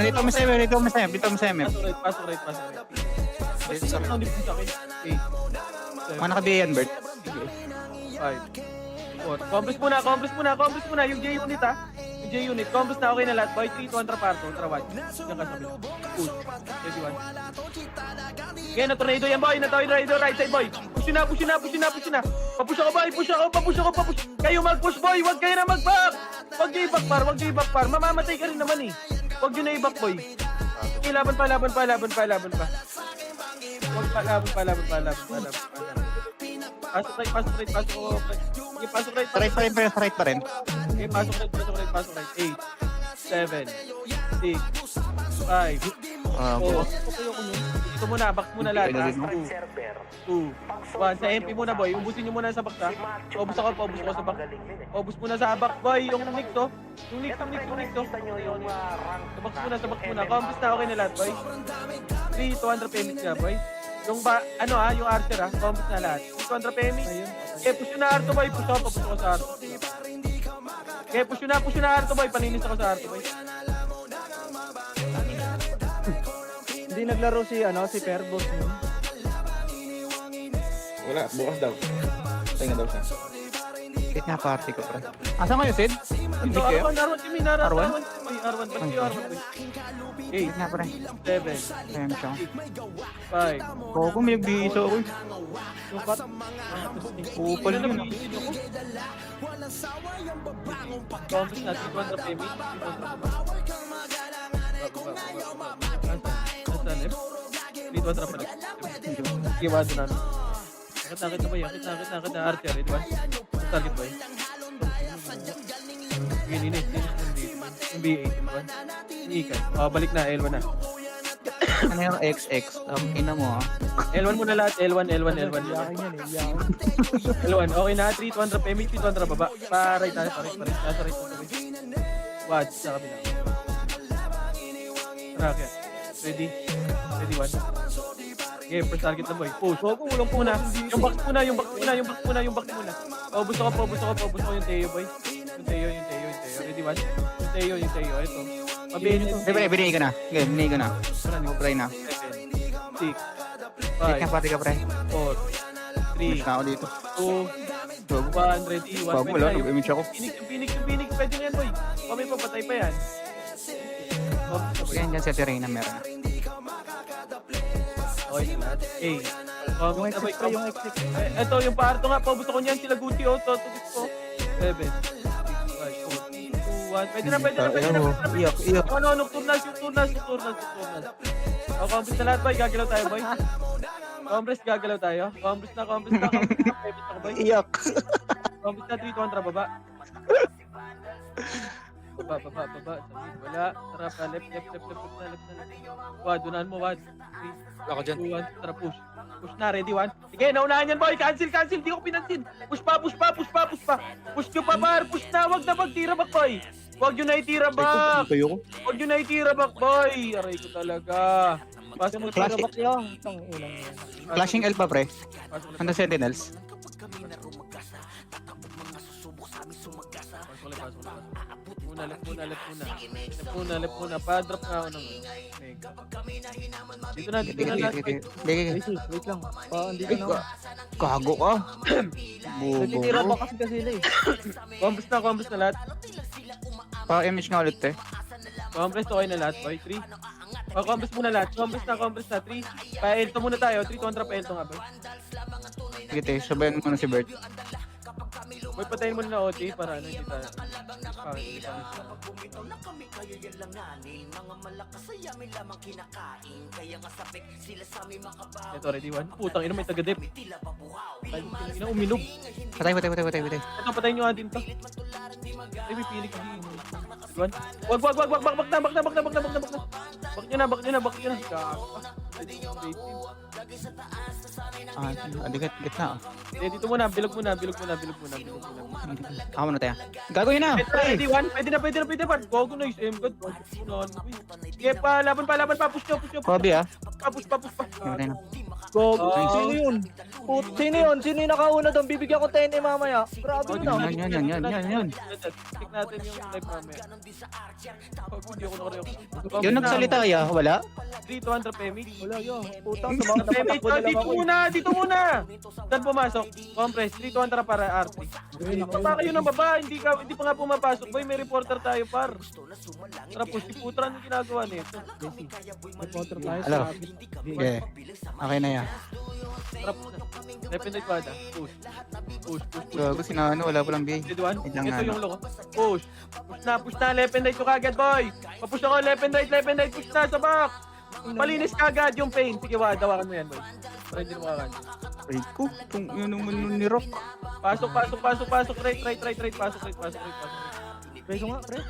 Pasok right. Dito sa akin. Hindi po sa akin. 8, Mga nakabiya yan, Bert. 5, 4. Compress muna. Yung J-Unit, ha. Yung J-Unit. Compress na, okay na lahat. Boy, 3, 200 parto. Tara, watch. Diyan ka sabi. Push. Ready, 1. Okay, na-tornado yan, boy. Na-tornado, right side, boy. Push na. Papush ako, boy. Papush. Kayo mag-push, boy. Huwag kayo na mag-back. Huwag nyo i-back, par. Mamamatay ka rin naman, eh. Huwag nyo na i-back, boy. Okay, laban pa. Huwag pa, laban pa. Pasok right. Sige, pasok right. Right pa rin. Okay, pasok right. 8, 7, 6, 5, 4. Dito muna, back muna lahat. 2, 1. Sa MP muna, boy. Ubusin nyo muna sa back, ha. Paubos ako sa back. Paubos muna sa back, boy. Yung Nick to. Yung Nick to. Sa back muna. Compass na, okay na lahat, boy. 3, 200 PMH nga, boy. Yung yung archer, ha. Compass na lahat. 200 PMH. Okay, push nyo na R2, boy. Push ako sa R2. Okay, push nyo na R2, boy. Paninis ako sa R2, boy. Hindi naglaro si Per Boss Min. Wala, bukas daw. Tayo daw siya. Late na party ko, pre. Asa kayo, Sid? Dito, R1 kami, R1, boy. 8, Late na, pre. 7, Ayan siya. 5. Gago, may nagbihiso ako. Yung cut. Upal yun, ah. Compass na, 200 PMH. Nasa left. 3, 200 pa left. Sige, wado na. Akit na, Archer, di ba? Target boy. Sige, linis yung B8, di ba? Yung Ikan. Balik na, L1 na. Ano yung XX? Ina mo ah. L1 muna lahat, L1. Iyakin yan eh, iyakin. L1, okay na, 3, 200 PMH, 200 baba. Pa-right tayo, pa-right. Nasa right tayo. Watch, sa kabila. Racket. Ready? Ready, one. Okay, first target na boy. Push. Ulong muna. Yung back muna. Paubos ako yung Teo, boy. Yung Teo. Ready, one. Yung Teo. Ito. Mabilis. Binigay ko na. Okay, binigay ko na. Try na. 6, Take ka 5, pati ka pre. 4, 3, Miss na ako dito. 2, 1, ready, 1. Bago wala, nag-image ako. Pinik. Pwede nga yan, boy. May papatay pa yan. Yan dyan sa Terena meron na. Okay, lahat. A. Yung exit pre, yung exit. Ito, yung paarto nga. Gusto ko niyan. Sila Gucci, Otto. Gusto ko. 7, 5, 4, 3, 2, 1. Pwede na. Iyak. Ano, nocturnas. O, compress na lahat, boy. Gagalaw tayo, boy. Compress tayo. Compress na. Pwede ako, boy. Iyak. Compress na, 3 contra, baba. Baba. Sabit, wala. Tara pa, left na. Wad, dunaan mo, wad. 3, Ako dyan. 2, 1, tara, push. Push na, ready, 1. Sige, naunahan yan, boy. Cancel. Di ko pinansin. Push pa. Push nyo pa, bar. Push na, wag na magtira back, boy. Wag nyo na itira back. Boy. Aray ko talaga. Pasok mo, tira back nyo. Itong ilang yan. Flashing L pa pre. Pasok mo. Ano sentinels? Left muna. Pa-drop nga ako ng mega. Dito na last fight. Bigay. Wait lang. Andito na. Kago ka. Nagtitira Bubo. ba kasi sila eh. Compress na lahat. Pa-image nga ulit eh. Compress okay na lahat, boy. 3. Compress muna lahat. Compress na. 3. Pa-elto muna tayo. 3 contra pa-elto nga, boy. Sige te, sabayan mo na si Bert. Boy, patayin mo na OT para hindi tayo. Ito, ready, 1. Putang ina, may taga-dep. Ina, uminog. Patay. Ito, patayin nyo nga din to. Ay, may pilig ka din. 1. Wag. Bak nyo na. Gitna. Eh, dito muna, bilog muna. Ako na tayo. Gagawin na. Ready, 1. Pwede pa. Gogo na yung M-God. Sige pa, laban pa. Push nyo. Kobe ah. Push. Patay na. Gogo. Oh. Sino yun? Sino yun? Sino yung nakauna doon? Bibigyan ko 10 mamaya. Grabe yun ah. Yan. Check natin yung live mamaya. Hindi ako nakareo. Yung nagsalita ya, wala? 3, 200 PMH. Wala yun. Putang, tumatakbo na lang ako. Dito muna. Saan pumasok? Compress, 3, 200 para R3. Baba kayo ng baba, hindi pa nga pumapasok. Boy, may reporter tayo, par. Tara po, si Putran yung ginagawa nito. Reporter tayo Hello. sa akin. Sige. Okay na yan. Tara po na. Depende ko ada. Push. Gago, sinano, wala palang BA. Ready, 1. Wait lang Ito nga, yung loko. Push na. Left and right ko kagad, boy. Papush ako, left and right. Push na sa back. Malinis kagad yung pain. Sige, dawakan mo yan, boy. Para hindi mo kakanin. Ay ko, kung yun naman nun ni Rock. Pasok. Right. Pasok. Preso nga, pre.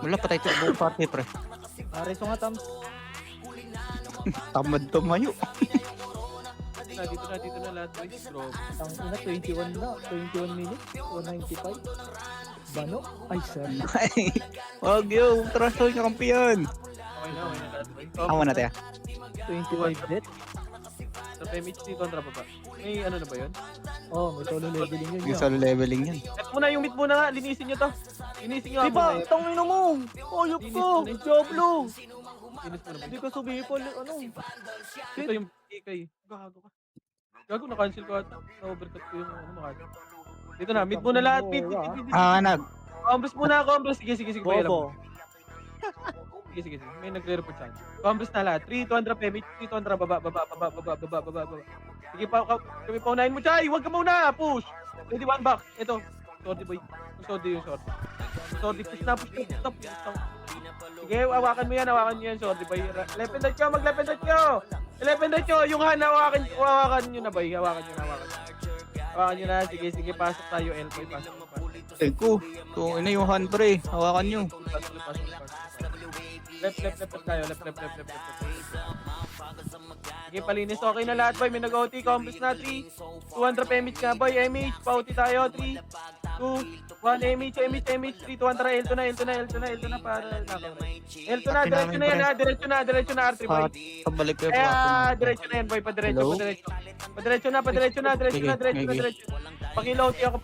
Wala, patay ito. Buong party, pre. Preso nga, Tams. Tamad tumayo. Dito na lahat, boy. Bro. Ang ina, 21 na. 21 minutes. 195. Bano? Ay, sir. Ay, wag yun. Trash talk yung kampiyon. Okay na lahat, boy. Ako na tayo. 25 death. Sa PMHC kontra baba. May ano na ba yun? Oh, may solo leveling yun. Yung solo leveling yan. Set muna yung mid muna nga. Linisin nyo to. Linisin nyo. Diba? Tangin na mo! Oyop ko! Diablo! Linis mo na. Hindi ka sumipol. Ano? Ito yung ikay. Gago ka. Gago, na-cancel ko at na-overcut ko yung ano makati. Dito na, mid muna lahat. Mid. Compress muna, compress. Sige. Bobo. Sige. May nagre-report sa akin. Compress na lahat. 3, 200 PMH. 3, 200 baba. Sige pa, kami paunahin mo, Chay. Huwag ka muna. Push. Ready, 1 back. Ito. Sorry, boy. Yung short. Sorry, push na. Stop. Sige, hawakan mo yan. Sorry, boy. Left and right ka. Mag-left and right ka. 11 right nyo, yung hand, hawakan nyo na, boy. Hawakan nyo na. Hawakan nyo na, sige, pasok tayo, L-boy, pasok. Eko. So, ina yung hand pre. Hawakan nyo. Pasok. Left tayo, left. Sige, palinis, okay na lahat, boy. May nag-OT, compass na 3, 200 MH nga, boy. MH, pa-OT tayo, 3, 2, 1, MH, 3, 200, L2 na, para L2 na, diretso na, R3, boy. Pabalik ko. Kaya, diretso na yan, boy, padiretso. Padiretso na. Pakilo-OT ako.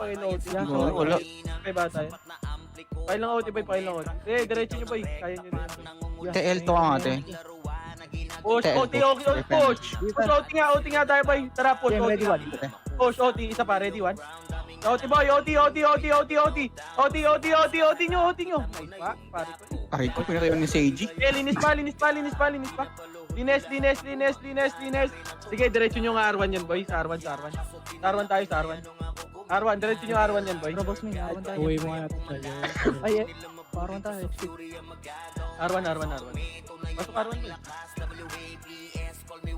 Wala. Okay ba tayo? Pakil lang OT, boy, diretso nyo, boy. Kaya nyo na. TL to nga ate. Push, OT, push. Push, OT nga tayo, boy. Tara, push, Okay, OT. ready, one. Push, OT, isa pa, ready, one. OT, boy, OT nyo. Nice pa, pare ko. Aray ko, pinatayo ni Seiji. Eh, linis pa. Linis. Sige, diretso nyo nga R1 yan, boy. Sa R1 tayo. R1, diretso nyo R1 yan, boy. Boss mo, R1 tayo. Uwi mo nga natin tayo. Ay, R1 tayo. R1. Pasok R1 boy.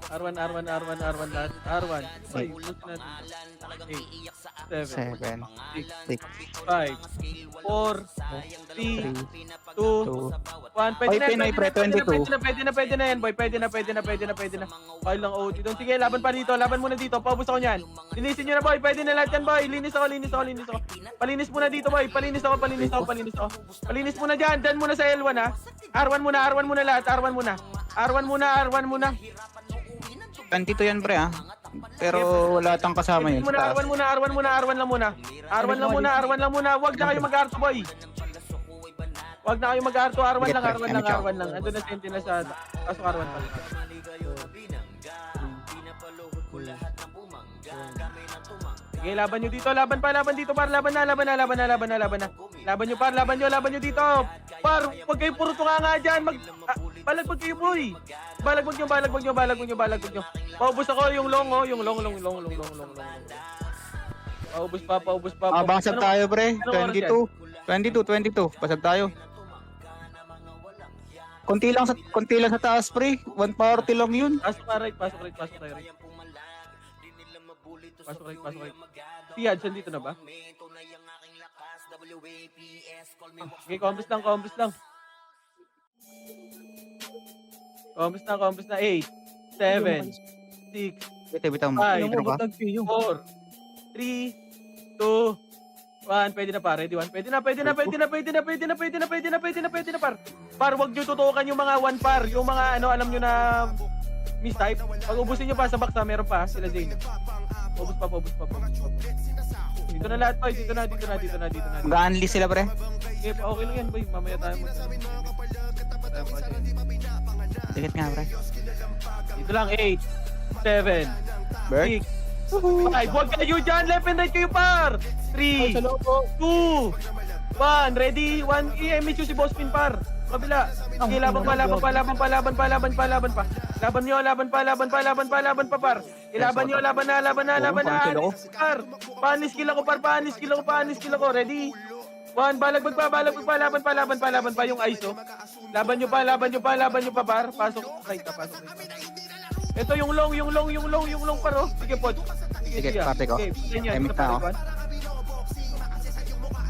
R1 lahat. R1. Ay, look natin. 8, 7, 7, 6. 5, 4, 3, 2, 1. Oy, Pinay, pre, 22. Pwede na yan, boy. Pwede na. Kaya lang OT doon. Sige, laban pa dito. Laban muna dito. Paubos ako niyan. Linisin nyo na, boy. Pwede na lahat yan, boy. Linis ako. Palinis muna dito, boy. Palinis ako. Palinis muna dyan. Dyan muna sa L1, ha. R1 muna lahat. R1 muna. 22 yan pre ah. Pero wala tang kasama yun. R1 lang muna. Huwag na kayo mag-arto, boy. Huwag na kayo mag-arto. R1 lang. Ando na sentinel sa pasok R1 pa. Sige, laban nyo dito. Laban dito, par. Laban na. Laban nyo dito. Par, huwag kayo puro tunga nga dyan. Balagbag kayo, boy. Balagbag nyo. Paubos ako yung long, oh. Yung long. Paubos pa. Basag tayo pre. 22. Basag tayo. Konti lang sa taas pre. 140 lang yun. Pasok right. Pasok right. Si Hudson dito na ba? Okay, compass lang. Compass na. 8, 7, 6, Bitaw mo. 5, Ano ba? 4, 3, 2, 1. Pwede na pa. Ready, 1. Pwede na, par. Par, wag nyo tutukan yung mga 1 par. Yung mga alam nyo na mistype. Pag ubusin nyo pa sa baksa, meron pa. Sila Zane. Ubus pa. Dito na lahat, boy. Dito na. Mag-unleash sila pre. Okay, okay lang yan, boy. Mamaya tayo Dikit nga pre. Dito lang, 8, 7, Bird. 6, 5. Huwag kayo dyan. Left and right kayo, par. 3, 2, 1. Ready? 1. I-MH si Boss Pin, par. Kabila. Sige, laban pa. Laban pa, par. Ilaban nyo, laban na. Par. Panis kill ako. Ready? 1. Balagbag pa. Laban pa yung ISO. Laban nyo pa, par. Pasok right. Ito yung long, par, oh. Sige, pod. Sige, parte ko. Emit na ako.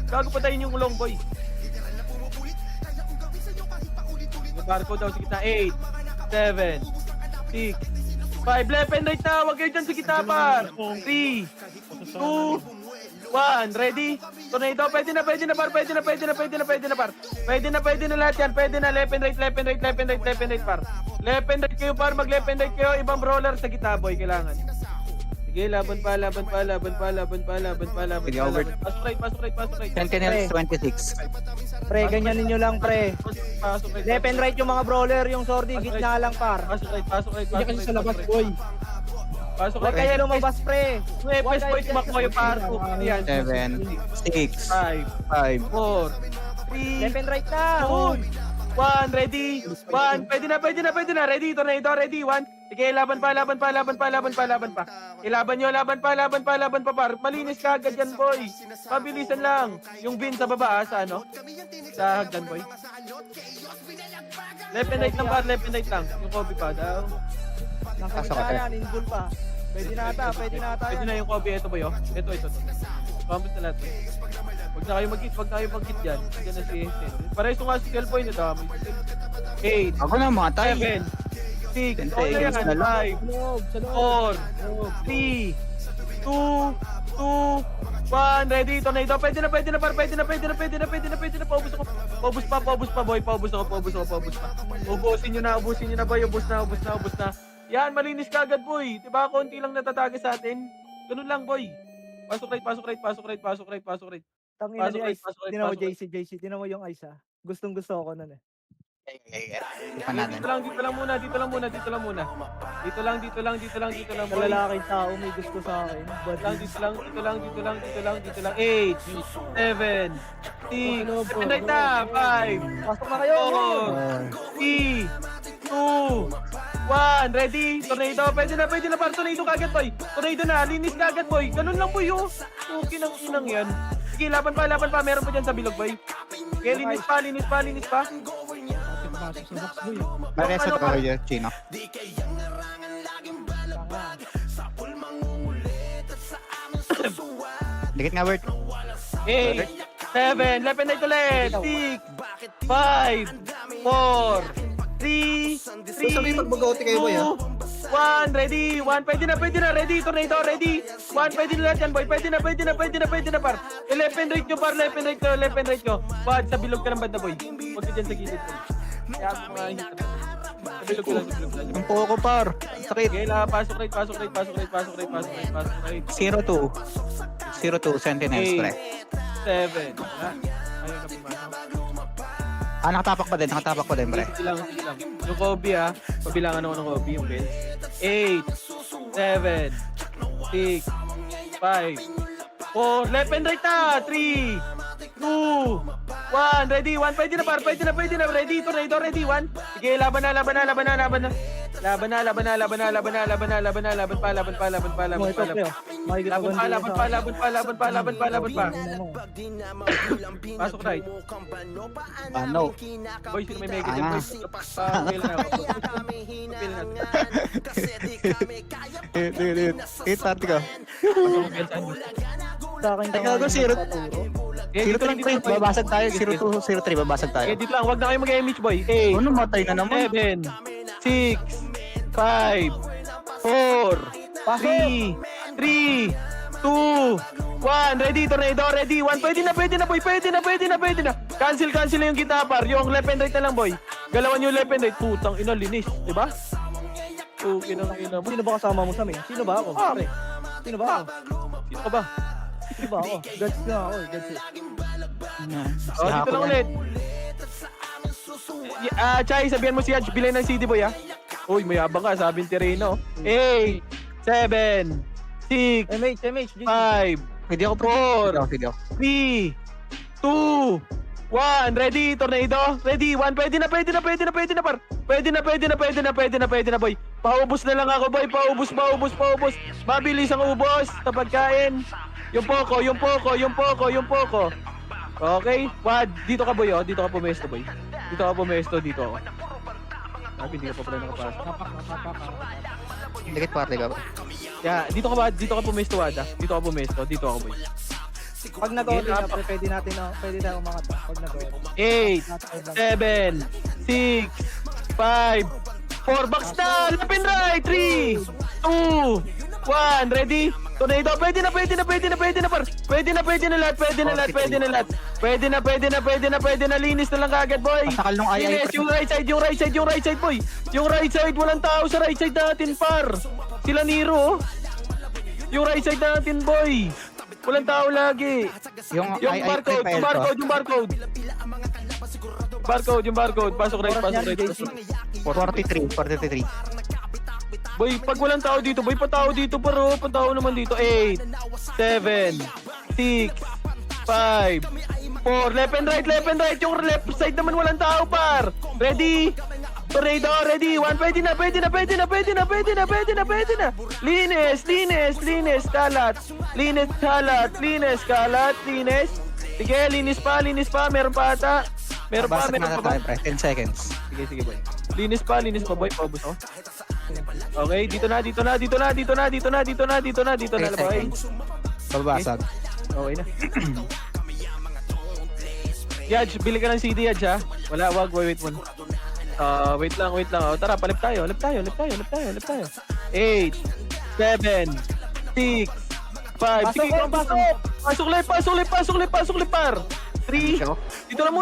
Gago pa tayo yung long, boy. Barko daw sa kita. 8, 7, 6, 5. Left and right na. Huwag kayo dyan sa kita, par. 3, 2, 1. Ready? Tornado. Pwede na, par. Pwede na, par. Pwede na lahat yan. Pwede na. Left and right, par. Left and right kayo, par. Mag-left and right kayo. Ibang brawler sa kita, boy. Kailangan. Sige, laban pa. Sige, over. Pasok right. Sentinels 26. Pre, ganyanin nyo lang, pre. Pasok right. Left and right yung mga brawler, yung sordi, gitna lang, par. Pasok right. Hindi kasi sa labas, boy. Pasok Huwag right. kayo lumabas, pre. Pwes boy, tumakbo kayo, par. Yan. 7, 6, 5, 5. 4, 3, Left and right na. 2, 1. Ready? 1. Pwede na. Ready? Tornado. Ready? 1. Sige, laban pa. Ilaban nyo, laban pa, par. Malinis ka agad yan, boy. Pabilisan lang. Yung bin sa baba, sa sa hagdan, boy. Left and right lang, par. Yung Kobe pa daw. Pasok Nakakita ka, yan, inbul pa. Pwede na ata Pwede yan. na yung Kobe. Ito boy, oh. Ito. Pambit na lahat. Huwag na kayo mag-hit dyan. Diyan na si Hensen. Parehas nga si Kelboy na dami. 8, Ako na mga tayo. 7, 6, Siyempre, okay yan. against na lang. 5, Sa loob. 4, 3, 2, 1, ready, tornado. Pwede na, par. Pwede na. Paubos ako. Paubos pa, boy. Paubos ako. Ubusin nyo na, boy. Ubus na. Yan, malinis ka agad, boy. Diba, konti lang natatagas sa atin. Ganun lang, boy. Pasok right. Tangina ni Ice. Pasok right. Tinan mo JC. Tinan mo yung Ice ha. Gustong gusto ako nun eh. Pananan. Dito lang muna. Dito lang. Sa boy. lalaking tao may gusto sa akin. But Dito lang. 8, 7, 6, right na. 5, pasok na kayo. 4, 3, 2, 1, ready? Tornado. Pwede na par. Tornado kagad, boy. Tornado na. Linis kagad, boy. Ganun lang, boy, oh. Okay nang inang yan. Sige, laban pa. Meron pa dyan sa bilog, boy. Okay, linis pa. Pasok sa box boy. Mareset ako kayo, Chino. Dikit nga, Bert. 8, 7, left and right ulit. 6, 5, 4, 3, 1, ready. 1, pwede na. Ready, tornado, ready. 1, pwede na lahat yan, boy. Pwede na, par. Left and right nyo, par. Left and right nyo. Bad, sa bilog ka ng banda, boy. Huwag ka dyan sa gilid, boy. Kaya ako mga hit. Sa bilog ka lang. Ang poko, par. Sakit. Okay, pasok right. 0-2. 0-2, Sentinels, pre. 7. Ayun na pumasok. Nakatapak pa din, pre. Sige lang. Yung Kobe pabilangan ako ng Kobe, yung bells. 8, 7, 6, 5, 4, left and right na. 3, 2, 1, ready. 1, pwede na, par. Ready, tornado, ready. 1. Sige, laban na. Laban pa. Pasok right. Ano? Boy, sino may mega dyan, boy? Pag-fail na ako. Hit party ka. Sa akin Teka, go, zero. Eh, 0-3, pre. Babasag tayo. 0-2, 0-3. Babasag tayo. Eh, dito lang. Huwag na kayo mag-image, boy. 8, Ano, matay na naman. 7, 6, 5, 4, 3, 2, 1. Ready, tornado, ready. 1, pwede na, boy. Pwede na. Cancel na yung kita, par. Yung left and right na lang, boy. Galawan yung left and right. Putang ina, linis. Diba? Okay na lang ina. Sino ba kasama mo sa amin? Sino ba ako? Pre? Sino ba ako? Sino ka ba? Guts na ako. Guts eh. Oh, dito lang ulit. Chay, sabihan mo si Yaj, bilhin ng CD, boy, Uy, mayabang ka, sabi ni Tereno. 8, 7, 6, MH. 5, Hindi ako, pre. 4, 3, 2, 1, ready, tornado, ready, 1, pwede na, par. Pwede na, boy. Paubos na lang ako, boy, paubos. Mabilis ang ubos sa pagkain. Yung poko. Okay, Wad, dito ka, boy, dito ka pumesto, boy. Dito ako. Sabi, hindi ka pa pala nakapasok. Dikit party ka. Yeah, dito ka pumesto, Wad, Dito ako, boy. Pag nag-order na, pre, pwede tayo umangat. Pag nag-order. 8, 7, 6, 5, 4, box na! Left and right! 3, 2, 1, ready? Tornado, pwede na, par. Pwede na lahat. Pwede na, linis na lang kagad, boy. Pasakal nung ay. Linis, yung right side, boy. Yung right side, walang tao sa right side natin, par. Sila Nero, Yung right side natin, boy. Walang tao lagi. Yung barcode. Pasok right. 43. Boy, pag walang tao dito, boy, patao dito, pero patao naman dito. 8, 7, 6, 5, 4, left and right. Yung left side naman walang tao, par. Ready? Tornado, ready. 1, pwede na. Linis, kalat. Sige, linis pa. Meron pa ata. Meron pa Babasag na ba? tayo, pre. 10 seconds. Sige, boy. Linis pa, boy. Paubos, Okay, dito na boy. Babasag. Okay na. Yaj, bili ka ng CD, Yaj, ha? Wala, wag, wait muna. Wait lang. Oh, tara, palip tayo. 8, 7, 6, 5. Sige, pasok lip, par. 3. Dito lang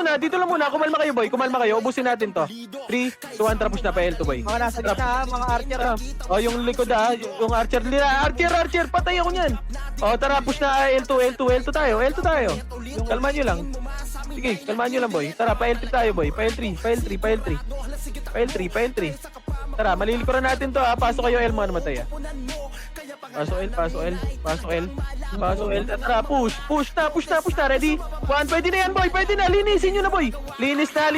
muna. Kumalma kayo, boy. Ubusin natin to. 3, 2, 1, tapos na pa L2, boy. Mga nasa gitna ha, mga archer ha. Oh, yung likod yung archer nila. Archer, patay ako niyan. Oh, tara, push na L2 tayo. Kalmahan nyo lang. Sige, kalmahan nyo lang, boy. Tara, pa L3 tayo, boy. Pa L3. Tara, malilikuran natin to, ha. Pasok kayo L, mga namatay, ha. Pasok L. Tara, push na. Ready? 1, pwede na yan, boy. Linisin nyo na, boy. Linis na.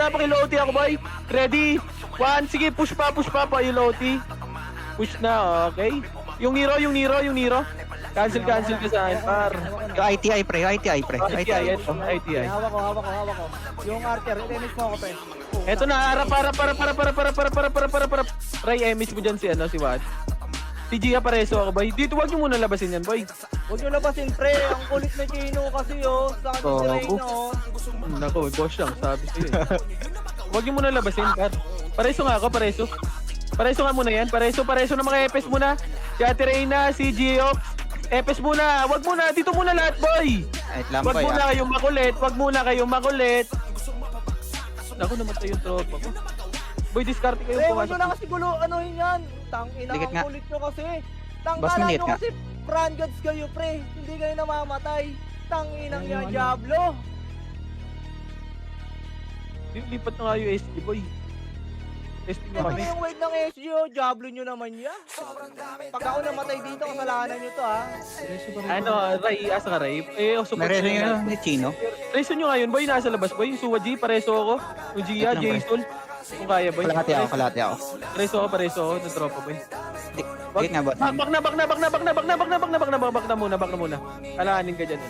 Pakiloti ako, boy. Ready? 1, sige, push pa, pakiloti. Push na, okay. Yung Nero. Cancel ka sa akin, par. Yung ITI, pre. ITI. Hawak ko. Yung archer, damage mo ako, pre. Eto na, harap. Try image mo dyan si Watt. Si Gia Pareso ako, boy. Dito, wag nyo muna labasin yan, boy. Huwag nyo labasin, pre. Ang kulit na Chino kasi, oh. Sa akin si Reyno. Nako, boss lang, sabi ko yun. Wag nyo muna labasin, par. Pareso nga ako, Pareso nga muna yan. Pareso ng mga epes muna. Si Ate Reyna, si Giox. Epes muna. Wag muna. Dito muna lahat, boy. Wag muna kayong makulit. Naku, namatay yung tropa ko. Boy, discard kayo po. Huwag nyo na kasi anuhin yan. Tangina, Dikit nga. ang kulit nyo kasi. Boss, Tangkala minute nyo nga. kasi brand gods kayo, pre. Hindi kayo namamatay. Tanginang yan, Diablo. Lipat na nga yung SG, boy. Testing nyo Ito kami. na yung weight ng SGO. Diablo nyo naman yan. Pag ako namatay dito, kasalanan nyo to, ha. Ray, asa ka, Ray? Support Meron nyo yun ni Chino. Reso nyo ngayon, boy. Nasa labas, boy. Suwa G, Pareso ako. Yung Gia, Wait lang, Jason. Kung kaya, boy. Kalahati ako. Pareso ako. Ng tropa, boy. Dikit nga, boss. Bak na muna. Alaanin ka dyan.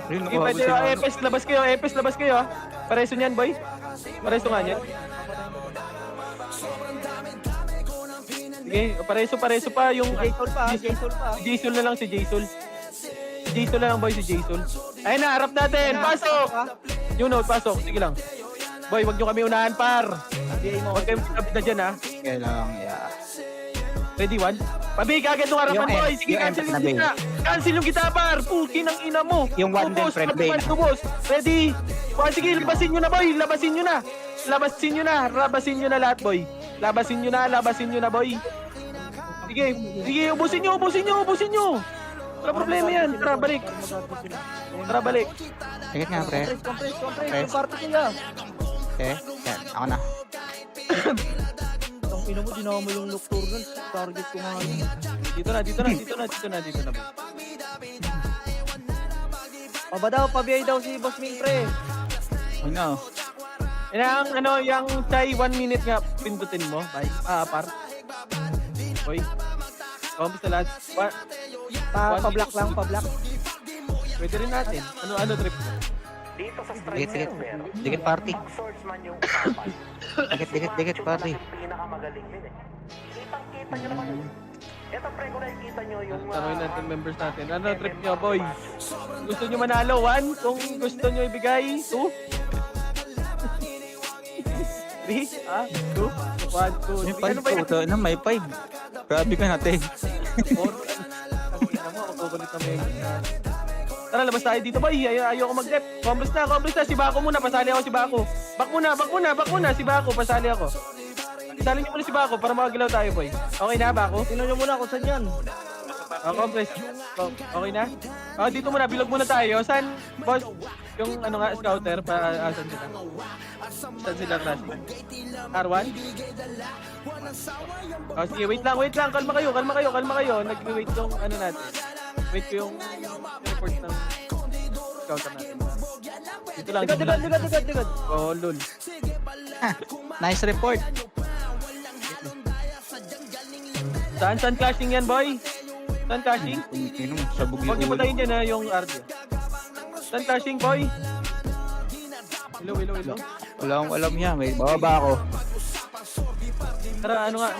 Sige, pwede, Epes, labas kayo, ha. Pareso niyan, boy. Pareso nga niyan. Sige, pareso pa yung Jason na lang si Jason. Jason na lang, boy, si Jason. Ayun na, harap natin. Pasok! New note, pasok. Sige lang. Boy, wag nyo kami unahan, par. Huwag kayong kapit na dyan, ha. Kaya lang, yeah. Ready, 1? Pabig agad nung harapan, Yung boy. M, Sige, yung cancel M yung na gitna. Cancel yung gitna, par. Pukin ang ina mo. Yung 1 din, friend, Bay. Tubos. Ready? Sige, labasin nyo na, boy. Labasin nyo na lahat, boy. Labasin nyo na, boy. Sige, ubusin nyo. Wala problema yan. Tara, balik. Dikit nga, pre. Compress. Press. Yung party nila. Okay, yan. Ako na. Ang ina mo, ginawa mo yung nocturnal. Target ko nga yun. Dito na. Pabiyay daw si Boss Ming, pre. Ano? Yung chai 1 minute nga pindutin mo. Bye. Par. Boy. Kamusta lahat? Pa-block lang. Pwede rin natin. Ano trip? Dikit party. Dikit party. Tanongin natin members natin. Ano trip nyo, boy? Gusto nyo manalo? 1? Kung gusto nyo ibigay? 2? 3? 2? 1, 2, 3. Ano ba yan? May 5. Grabe ka natin. 4? Ang ina mo, ako kukulit na members natin. Tara, labas tayo dito, boy. Ayoko mag-rep. Compres na. Si Bako muna. Pasali ako si Bako. Back muna. Si Bako. Pasali ako. Isali nyo muna si Bako para makagalaw tayo, boy. Okay na, Bako? Tingnan nyo muna kung saan yan. Compres. Okay na? Dito muna. Bilog muna tayo. Saan, boss? Yung scouter. Saan sila? Saan sila, class? R1? Sige, wait lang. Kalma kayo. Nag-wait yung natin. Wait ko yung report ng scouter natin. Dito lang. Ligad. Oh, lol. Nice report. Saan clashing yan, boy? Saan clashing? Sabog Huwag niyo patayin dyan, ha, yung RD. Saan clashing, boy? Hello. Wala akong alam yan. May bababa ako. Tara, ano nga,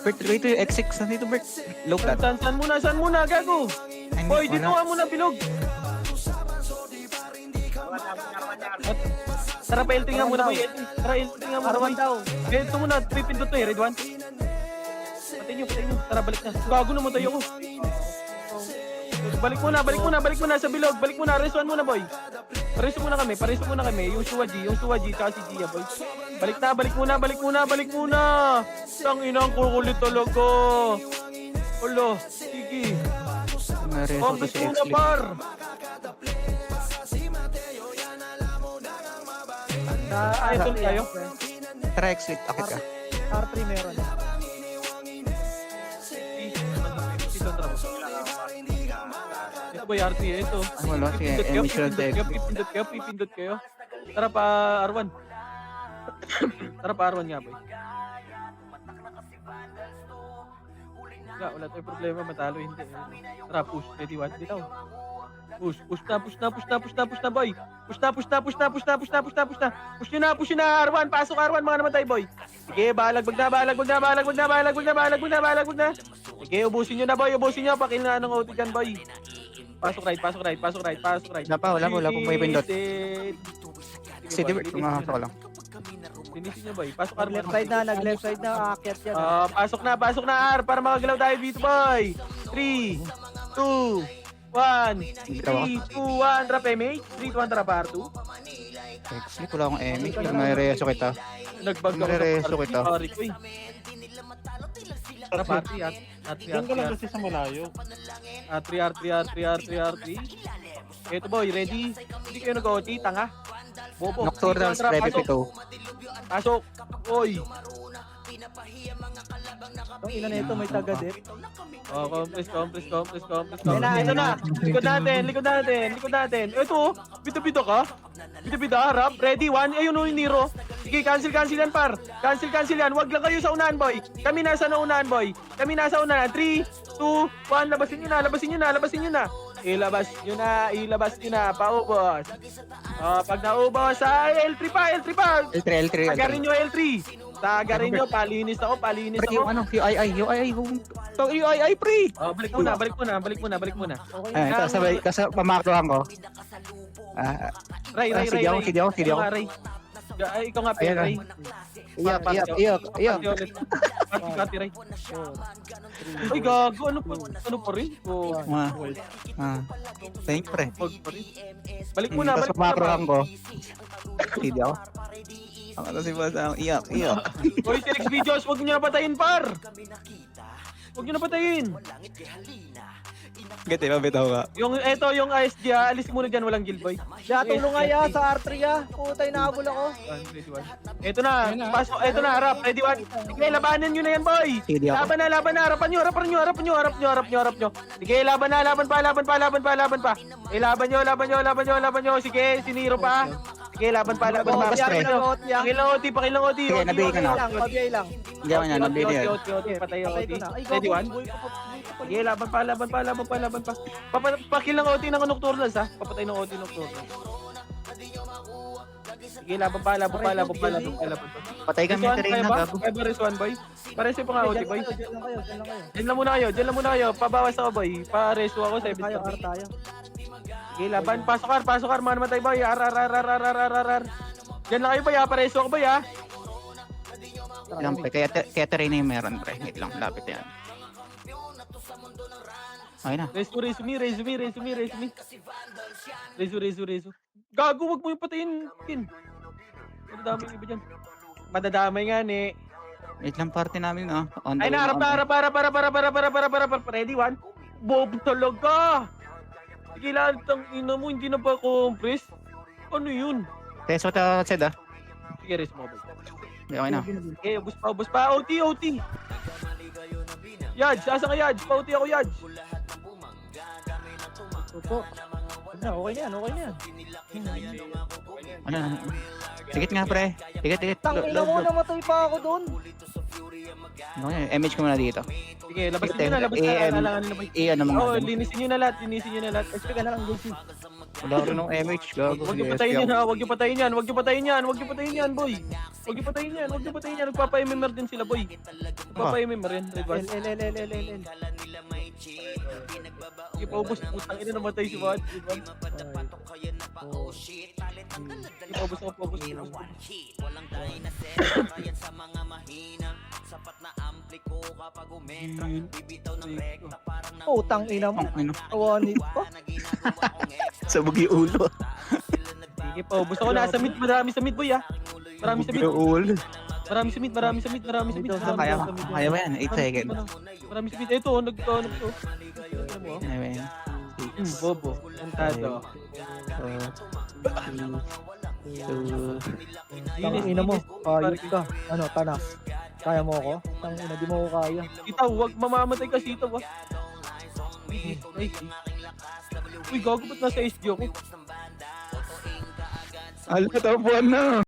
Bert, wait, X6. Nandito, Bert. Low flat. saan muna, gago? Ay, Boy, dito wala. nga muna, bilog. Tara, pa-LT nga muna, boy. Tara, LT nga muna, boy. Ito muna, 3 pindot to eh, red 1. Patay nyo. Tara, balik na. Gago naman tayo ko. Balik muna sa bilog. Balik muna, resuan muna, boy. Pareso muna kami. Yung Suwaji, tsaka si Gia, boy. Balik muna. Tanginang kukulit talaga. Olo, sige. May reso to Complete si muna, X-Lip. par. Ay, ito tayo. Tara, X-Lip. Akit ka. R3 meron. Ito boy, RT, ito. Ay, wala. Sige, emission tech. Pipindot kayo. Tara pa, R1. Tara pa, R1 nga, boy. Wala tayong problema, matalo, hindi. Tara, push, ready, one, bitaw. Push na, boy. Push nyo na, R1, pasok R1, mga namatay, boy. Sige, balag na. Sige, ubusin nyo na, boy, pakil na ng OT dyan, boy. Pasok right. Wala pa may pindot. Sige, Bert, kumahasa ko lang. Finish nyo, boy. Pasok R1. Nag-left side na, aakyat yan. Pasok na R para makagalaw tayo dito, boy. 3, 2, 1. 3, 2, 1. Drop MH. 3, 2, 1. Drop R2. X-Lip, wala akong MH. May reso kita. Nagbag ako Marereso kita. Sorry, uy. Tara, party. Diyan ka lang kasi sa malayo. R3. Ito, boy. Ready? Hindi kayo nag-OT. Tanga. Bobo. Nocturnal Spread P2. Pasok. Oy. Ang ina na ito, may taga-dip. Oh, compress. Ayun na. Likod natin. Ito, bida ka. Bida, harap. Ready, 1. Ayun o yung Nero. Sige, cancel yan, par. Cancel yan. Wag lang kayo sa unahan, boy. Kami nasa unahan, boy. 3, 2, 1. Labasin nyo na. Ilabas nyo na. Paubos. Pag naubos, L3 pa. L3. Tagarin nyo L3. Palinis ako. Pre, yung ano, UII, pre! Balik muna. Ay, ito, sabay, kasi pamakrohan ko. Ray. Sige ako. Ray. Ay, ikaw nga, Ayan, Ray. Iyak. Pati, Ray. Ay, gago. Ano pa rin? Thank you, pre. Wag pa rin. Balik muna. Kasi pamakrohan ko. Sige ako. Ang ano si Boss, iyak. Hoy, T-Rex videos, wag nyo na patayin, par. Gati, mabitaw ka. Yung ASG, alis muna dyan, walang guild, boy. Siya, tulong nga ya sa R3 ya. Putay, nahabol ako. Ito na, pasok, ito na, harap, ready, one. Sige, labanan nyo na yan, boy. Sige ako. Laban na, harapan nyo. Sige, laban pa. Laban nyo. Sige, siniro pa. Sige, laban pa. Pakilang OT. Sige, nabigay ka na. Pabiyay lang. Hindi ako niya, nabili yan. Patay Patay OT. ko na. Ay, Ready, gago. one. Sige, laban pa. Pakilang OT ng Nocturnals, ha. Papatay ng OT Nocturnals. Sige, laban pa. Patay kami na rin na, gago. Everest one, boy. Pareso pa nga, OT, boy. Diyan lang kayo. Diyan lang muna kayo. Pabawas ako, boy. Pareso ako, 7 Tayo, R tayo. Sige, laban. Pasok, mga namatay, boy. Ar. Diyan lang kayo, boy, ha. Pareso ako, boy, ha. Lang, pre. Kaya terrain na yung meron, pre. Wait lang, lapit yan. Ayun na. Resu me. Gago, wag mo yung patayin, Kin. Madadamay yung iba dyan. Madadamay nga, ne. Wait lang, party namin, ah. On the Ay, way naharap na para. kami. Ready, one? Bob talaga. Sige lang, ina mo, hindi na ba compress? Ano yun? Test what I said, ah. Sige, rest mo, boy. Okay na. Okay, ubus pa. OT. Yaj, asa ka, Yaj? Pa-OT ako, Yaj. Opo. Okay na yan, okay na yan. Ano na? Dikit nga pre. Dikit. Tangina mo, namatay pa ako doon. Okay, MH ko muna dito. Sige, labas Sige, nyo na, labas na. AM. Alangan nila ba? Ano mga Oo, ano. linisin nyo na lahat, linisin nyo na lahat. SP ka na lang, JC. Wala rin ng MH. Gago. Huwag nyo Sige, patayin SP yan ako. ha, huwag nyo patayin yan, huwag nyo patayin yan, huwag nyo patayin yan, boy. Huwag nyo patayin yan, huwag nyo patayin yan, nagpapa-MMR din sila, boy. Nagpapa-MMR yan, Red One. L. Sige, paubos, putang ina namatay si Juan, Red One. Sige, paubos ako, paubos. Putang ina mo. Ano? Awanit pa. Sabog yung ulo. Sige, paubos ako, nasa mid, marami sa mid, boy ha. Marami sa mid, Sabog yung ulo. marami sa mid, marami sa mid, marami sa mid. Kaya mo yan. 8 seconds. Marami sa mid, ito, nagto. Kaya mo yan. Bobo, antado. Tang ina mo, ayot ka. Ano, tanas. Kaya mo ako? Tang ina, di mo ako kaya. Sitaw, wag mamamatay ka sitaw ha. Uy, gago ba't nasa SG ako? Ala, tapuan na.